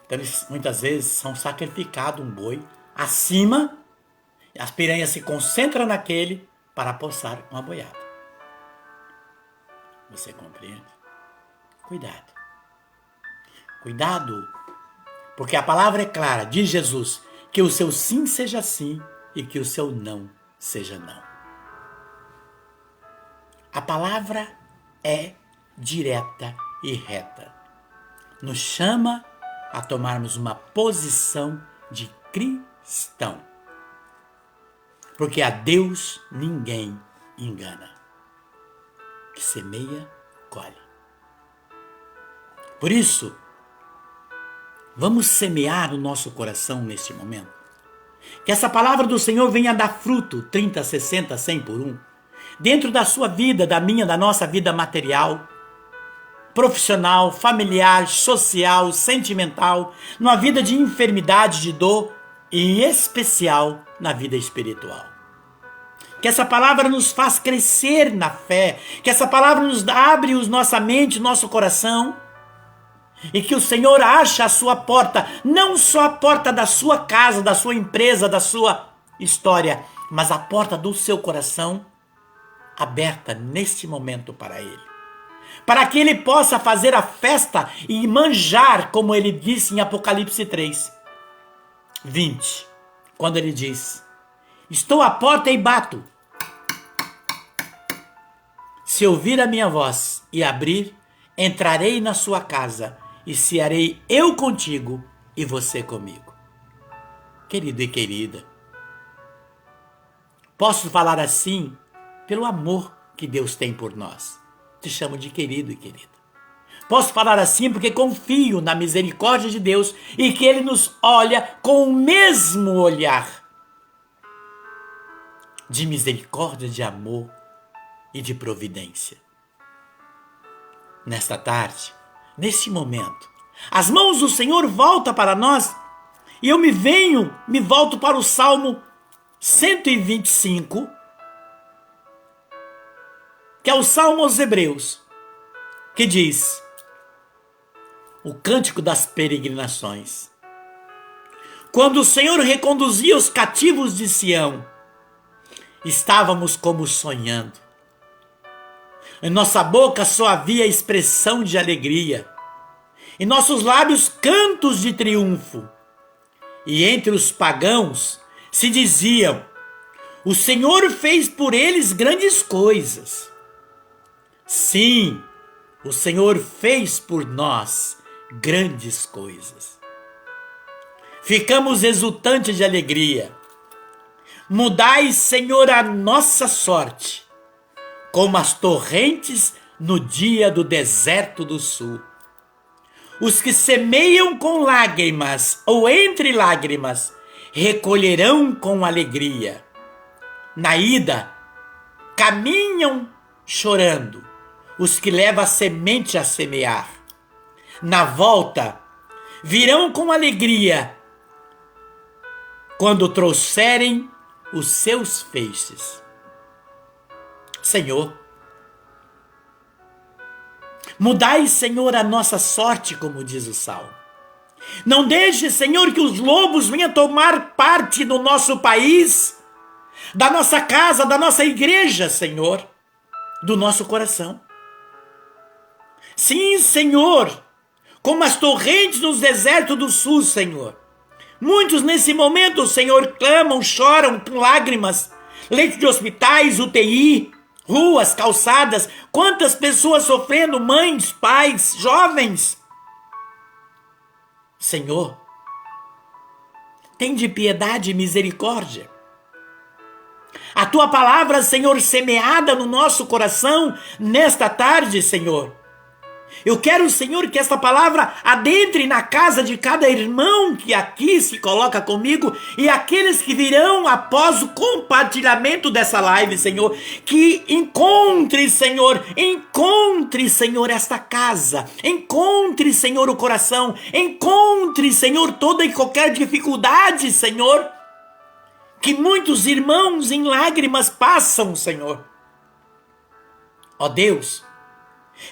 Então eles muitas vezes são sacrificados um boi acima, as piranhas se concentram naquele para poçar uma boiada. Você compreende? Cuidado. Cuidado, porque a palavra é clara, diz Jesus, que o seu sim seja sim e que o seu não seja não. A palavra é direta e reta. Nos chama a tomarmos uma posição de cristão. Porque a Deus ninguém engana. Que semeia, colhe. Por isso, vamos semear o nosso coração neste momento. Que essa palavra do Senhor venha dar fruto, 30, 60, 100 por 1. Dentro da sua vida, da minha, da nossa vida material, profissional, familiar, social, sentimental, numa vida de enfermidade, de dor e em especial na vida espiritual. Que essa palavra nos faz crescer na fé, que essa palavra nos abre nossa mente, nosso coração, e que o Senhor ache a sua porta, não só a porta da sua casa, da sua empresa, da sua história, mas a porta do seu coração aberta neste momento para Ele. para que ele possa fazer a festa e manjar, como ele disse em Apocalipse 3, 20, quando ele diz: estou à porta e bato. Se ouvir a minha voz e abrir, entrarei na sua casa e cearei eu contigo e você comigo. Querido e querida, posso falar assim pelo amor que Deus tem por nós. Te chamo de querido e querida. Posso falar assim porque confio na misericórdia de Deus e que Ele nos olha com o mesmo olhar de misericórdia, de amor e de providência. Nesta tarde, neste momento, as mãos do Senhor voltam para nós e eu me volto para o Salmo 125, que é o Salmo aos Hebreus, que diz: o cântico das peregrinações. Quando o Senhor reconduzia os cativos de Sião, estávamos como sonhando. Em nossa boca só havia expressão de alegria, em nossos lábios cantos de triunfo. E entre os pagãos se diziam: o Senhor fez por eles grandes coisas. Sim, o Senhor fez por nós grandes coisas. Ficamos exultantes de alegria. Mudai, Senhor, a nossa sorte, como as torrentes no dia do deserto do sul. Os que semeiam com lágrimas ou entre lágrimas, recolherão com alegria. Na ida, caminham chorando os que levam a semente a semear. Na volta, virão com alegria quando trouxerem os seus feixes. Senhor, mudai, Senhor, a nossa sorte, como diz o Salmo. Não deixe, Senhor, que os lobos venham tomar parte do nosso país, da nossa casa, da nossa igreja, Senhor, do nosso coração. Sim, Senhor, como as torrentes nos desertos do sul, Senhor. Muitos nesse momento, Senhor, clamam, choram com lágrimas, leitos de hospitais, UTI, ruas, calçadas, quantas pessoas sofrendo, mães, pais, jovens. Senhor, tende piedade e misericórdia. A tua palavra, Senhor, semeada no nosso coração nesta tarde, Senhor. Eu quero, Senhor, que esta palavra adentre na casa de cada irmão que aqui se coloca comigo e aqueles que virão após o compartilhamento dessa live, Senhor. Que encontre, Senhor, esta casa. Encontre, Senhor, o coração. Encontre, Senhor, toda e qualquer dificuldade, Senhor, que muitos irmãos em lágrimas passam, Senhor. Ó Deus,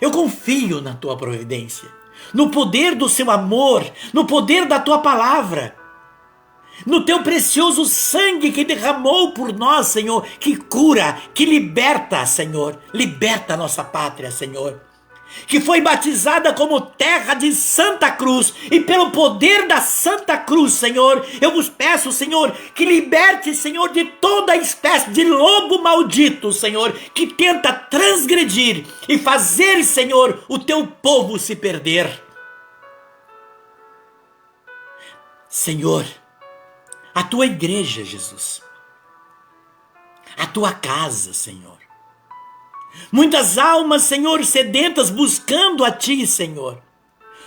eu confio na tua providência, no poder do seu amor, no poder da tua palavra, no teu precioso sangue que derramou por nós, Senhor, que cura, que liberta, Senhor, liberta a nossa pátria, Senhor, que foi batizada como terra de Santa Cruz, e pelo poder da Santa Cruz, Senhor, eu vos peço, Senhor, que liberte, Senhor, de toda espécie de lobo maldito, Senhor, que tenta transgredir e fazer, Senhor, o teu povo se perder. Senhor, a tua igreja, Jesus, a tua casa, Senhor, muitas almas, Senhor, sedentas buscando a Ti, Senhor.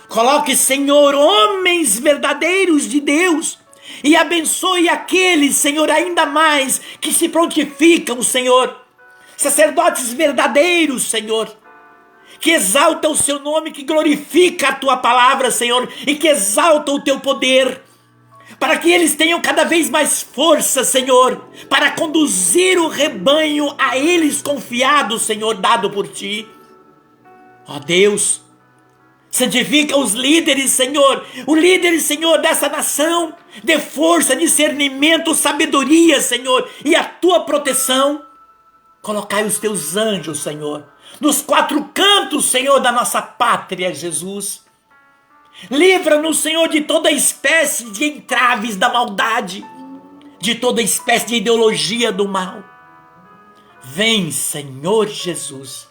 Coloque, Senhor, homens verdadeiros de Deus e abençoe aqueles, Senhor, ainda mais que se prontificam, Senhor. Sacerdotes verdadeiros, Senhor, que exalta o Seu nome, que glorifica a Tua palavra, Senhor, e que exalta o Teu poder, para que eles tenham cada vez mais força, Senhor, para conduzir o rebanho a eles confiado, Senhor, dado por Ti. Ó Deus, santifica os líderes, Senhor, o líder, Senhor, dessa nação, dê força, discernimento, sabedoria, Senhor, e a Tua proteção. Colocai os Teus anjos, Senhor, nos quatro cantos, Senhor, da nossa pátria, Jesus. Livra-nos, Senhor, de toda espécie de entraves da maldade, de toda espécie de ideologia do mal. Vem, Senhor Jesus.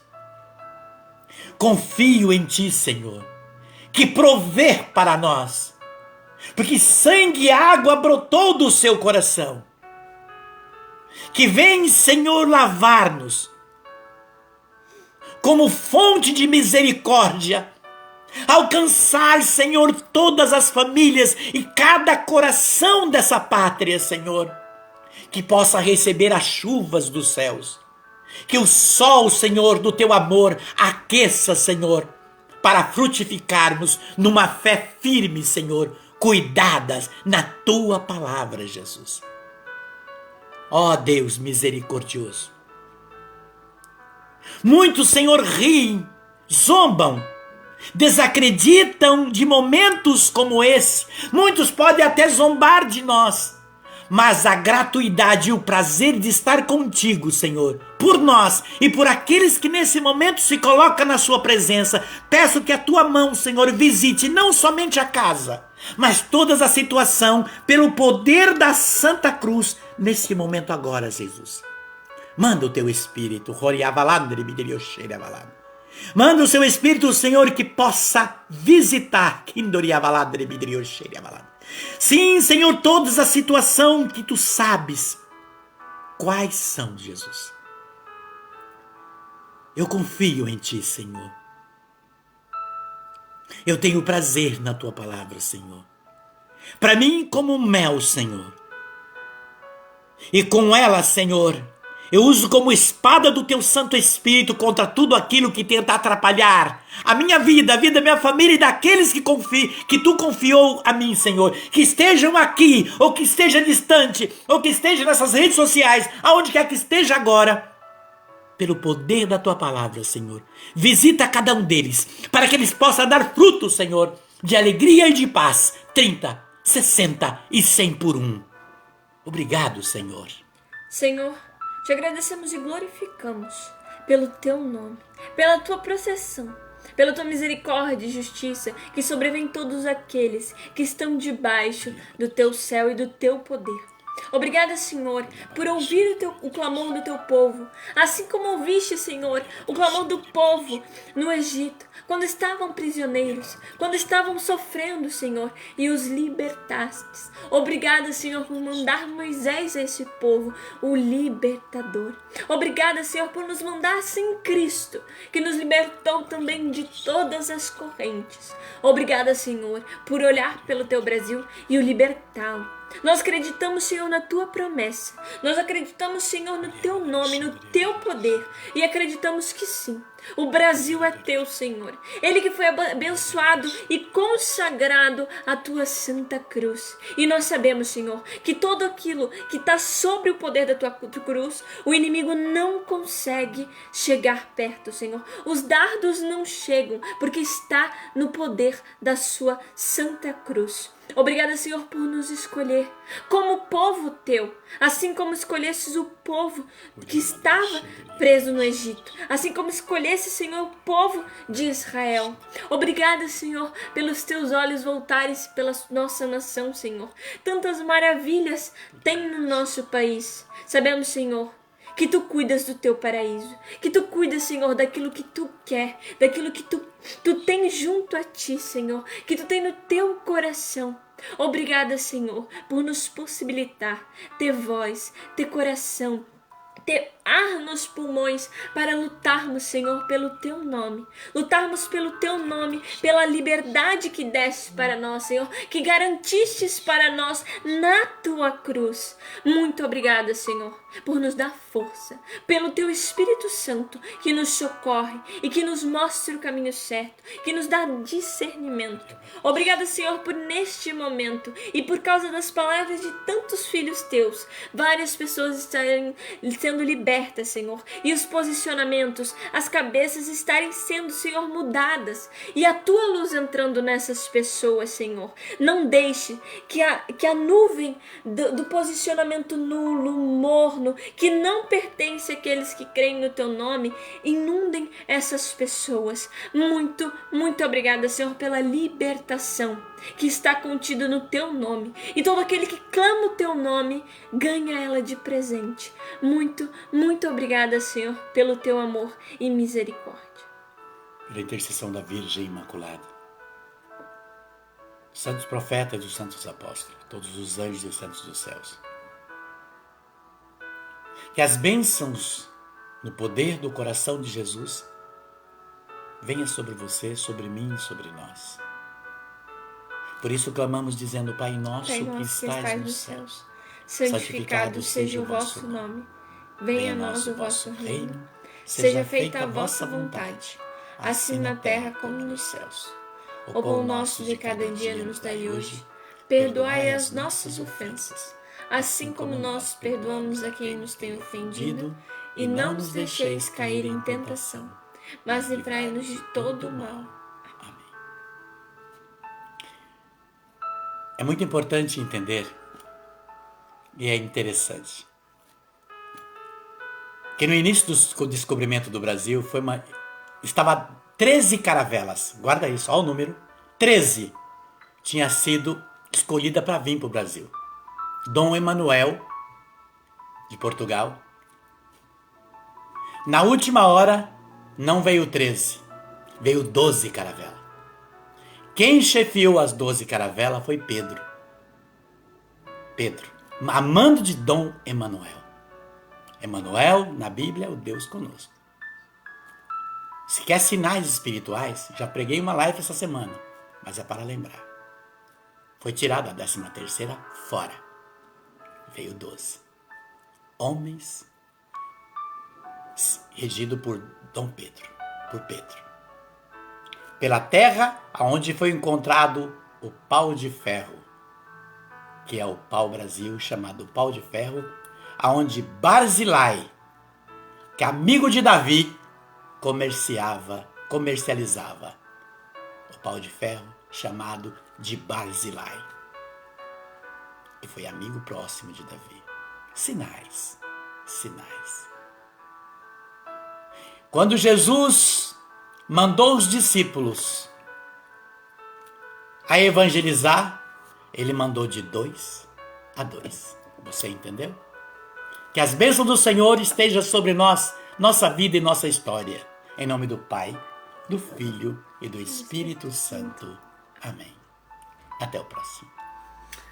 Confio em Ti, Senhor, que prover para nós, porque sangue e água brotou do seu coração. Que vem, Senhor, lavar-nos como fonte de misericórdia, alcançar, Senhor, todas as famílias e cada coração dessa pátria, Senhor, que possa receber as chuvas dos céus, que o sol, Senhor, do Teu amor aqueça, Senhor, para frutificarmos numa fé firme, Senhor, cuidadas na Tua palavra, Jesus. Ó Deus misericordioso. Muitos, Senhor, riem, zombam, desacreditam de momentos como esse. Muitos podem até zombar de nós. Mas a gratuidade e o prazer de estar contigo, Senhor, por nós e por aqueles que nesse momento se colocam na sua presença, peço que a tua mão, Senhor, visite não somente a casa, mas toda a situação pelo poder da Santa Cruz nesse momento agora, Jesus. Manda o teu Espírito, manda o seu Espírito, Senhor, que possa visitar, sim, Senhor, todas as situações que tu sabes quais são, Jesus. Eu confio em ti, Senhor. Eu tenho prazer na tua palavra, Senhor. Para mim, como mel, Senhor. E com ela, Senhor, eu uso como espada do teu Santo Espírito contra tudo aquilo que tenta atrapalhar a minha vida, a vida da minha família e daqueles que tu confiou a mim, Senhor. Que estejam aqui, ou que esteja distante, ou que esteja nessas redes sociais, aonde quer que esteja agora, pelo poder da tua palavra, Senhor. Visita cada um deles, para que eles possam dar fruto, Senhor, de alegria e de paz. 30, 60 e 100 por um. Obrigado, Senhor. Senhor, te agradecemos e glorificamos pelo teu nome, pela tua proteção, pela tua misericórdia e justiça que sobrevém todos aqueles que estão debaixo do teu céu e do teu poder. Obrigada, Senhor, por ouvir o clamor do teu povo, assim como ouviste, Senhor, o clamor do povo no Egito, quando estavam prisioneiros, quando estavam sofrendo, Senhor, e os libertastes. Obrigada, Senhor, por mandar Moisés a esse povo, o libertador. Obrigada, Senhor, por nos mandar sim Cristo, que nos libertou também de todas as correntes. Obrigada, Senhor, por olhar pelo teu Brasil e o libertá-lo. Nós acreditamos, Senhor, na tua promessa. Nós acreditamos, Senhor, no teu nome, no teu poder. E acreditamos que sim, o Brasil é teu, Senhor. Ele que foi abençoado e consagrado à tua santa cruz. E nós sabemos, Senhor, que tudo aquilo que está sobre o poder da tua cruz, o inimigo não consegue chegar perto, Senhor. Os dardos não chegam, porque está no poder da sua santa cruz. Obrigada, Senhor, por nos escolher como povo teu, assim como escolhesses o povo que estava preso no Egito, assim como escolhesse, Senhor, o povo de Israel. Obrigada, Senhor, pelos teus olhos voltarem pela nossa nação, Senhor. Tantas maravilhas tem no nosso país. Sabemos, Senhor, que tu cuidas do teu paraíso, que tu cuidas, Senhor, daquilo que tu quer, daquilo que tu tens junto a ti, Senhor, que tu tens no teu coração. Obrigada, Senhor, por nos possibilitar ter voz, ter coração, ter ar nos pulmões para lutarmos, Senhor, pelo teu nome. Lutarmos pelo teu nome, pela liberdade que deste para nós, Senhor, que garantistes para nós na tua cruz. Muito obrigada, Senhor, por nos dar força, pelo teu Espírito Santo que nos socorre e que nos mostra o caminho certo, que nos dá discernimento. Obrigada, Senhor, por neste momento e por causa das palavras de tantos filhos teus, várias pessoas estarem sendo sendo libertas, Senhor, e os posicionamentos, as cabeças estarem sendo, Senhor, mudadas, e a tua luz entrando nessas pessoas, Senhor. Não deixe que a nuvem do posicionamento nulo, morno, que não pertence àqueles que creem no teu nome, inundem essas pessoas. Muito, muito obrigada, Senhor, pela libertação que está contida no teu nome. E todo aquele que clama o teu nome, ganha ela de presente. Muito, muito obrigada, Senhor, pelo teu amor e misericórdia. Pela intercessão da Virgem Imaculada, dos santos profetas e dos santos apóstolos, todos os anjos e os santos dos céus. Que as bênçãos no poder do coração de Jesus venha sobre você, sobre mim e sobre nós. Por isso clamamos dizendo: Pai nosso que estás nos céus, santificado seja o vosso nome. Venha a nós o vosso reino. Seja feita a vossa vontade, assim na terra como nos céus. O pão nosso de cada dia nos dai hoje. Perdoai as nossas ofensas, assim como nós perdoamos a quem nos tem ofendido. E não nos deixeis cair em tentação, mas livrai-nos de todo o mal. É muito importante entender, e é interessante, que no início do descobrimento do Brasil estava 13 caravelas, guarda isso, olha o número, 13 tinha sido escolhida para vir para o Brasil. Dom Emanuel, de Portugal. Na última hora, não veio 13, veio 12 caravelas. Quem chefiou as 12 caravelas foi Pedro. Pedro, amando de Dom Emanuel. Emanuel, na Bíblia, é o Deus conosco. Se quer sinais espirituais, já preguei uma live essa semana, mas é para lembrar. Foi tirada a 13ª fora. Veio 12. Homens regido por Dom Pedro, por Pedro. Pela terra aonde foi encontrado o pau de ferro, que é o pau-brasil, chamado pau de ferro, aonde Barzilai, que é amigo de Davi, comercializava o pau de ferro, chamado de Barzilai, que foi amigo próximo de Davi. Sinais. Quando Jesus mandou os discípulos a evangelizar, ele mandou de 2 a 2. Você entendeu? Que as bênçãos do Senhor estejam sobre nós, nossa vida e nossa história. Em nome do Pai, do Filho e do Espírito Santo. Amém. Até o próximo.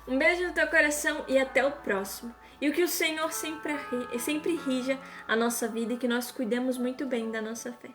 Um beijo no teu coração e até o próximo. E o que o Senhor sempre rija a nossa vida e que nós cuidemos muito bem da nossa fé.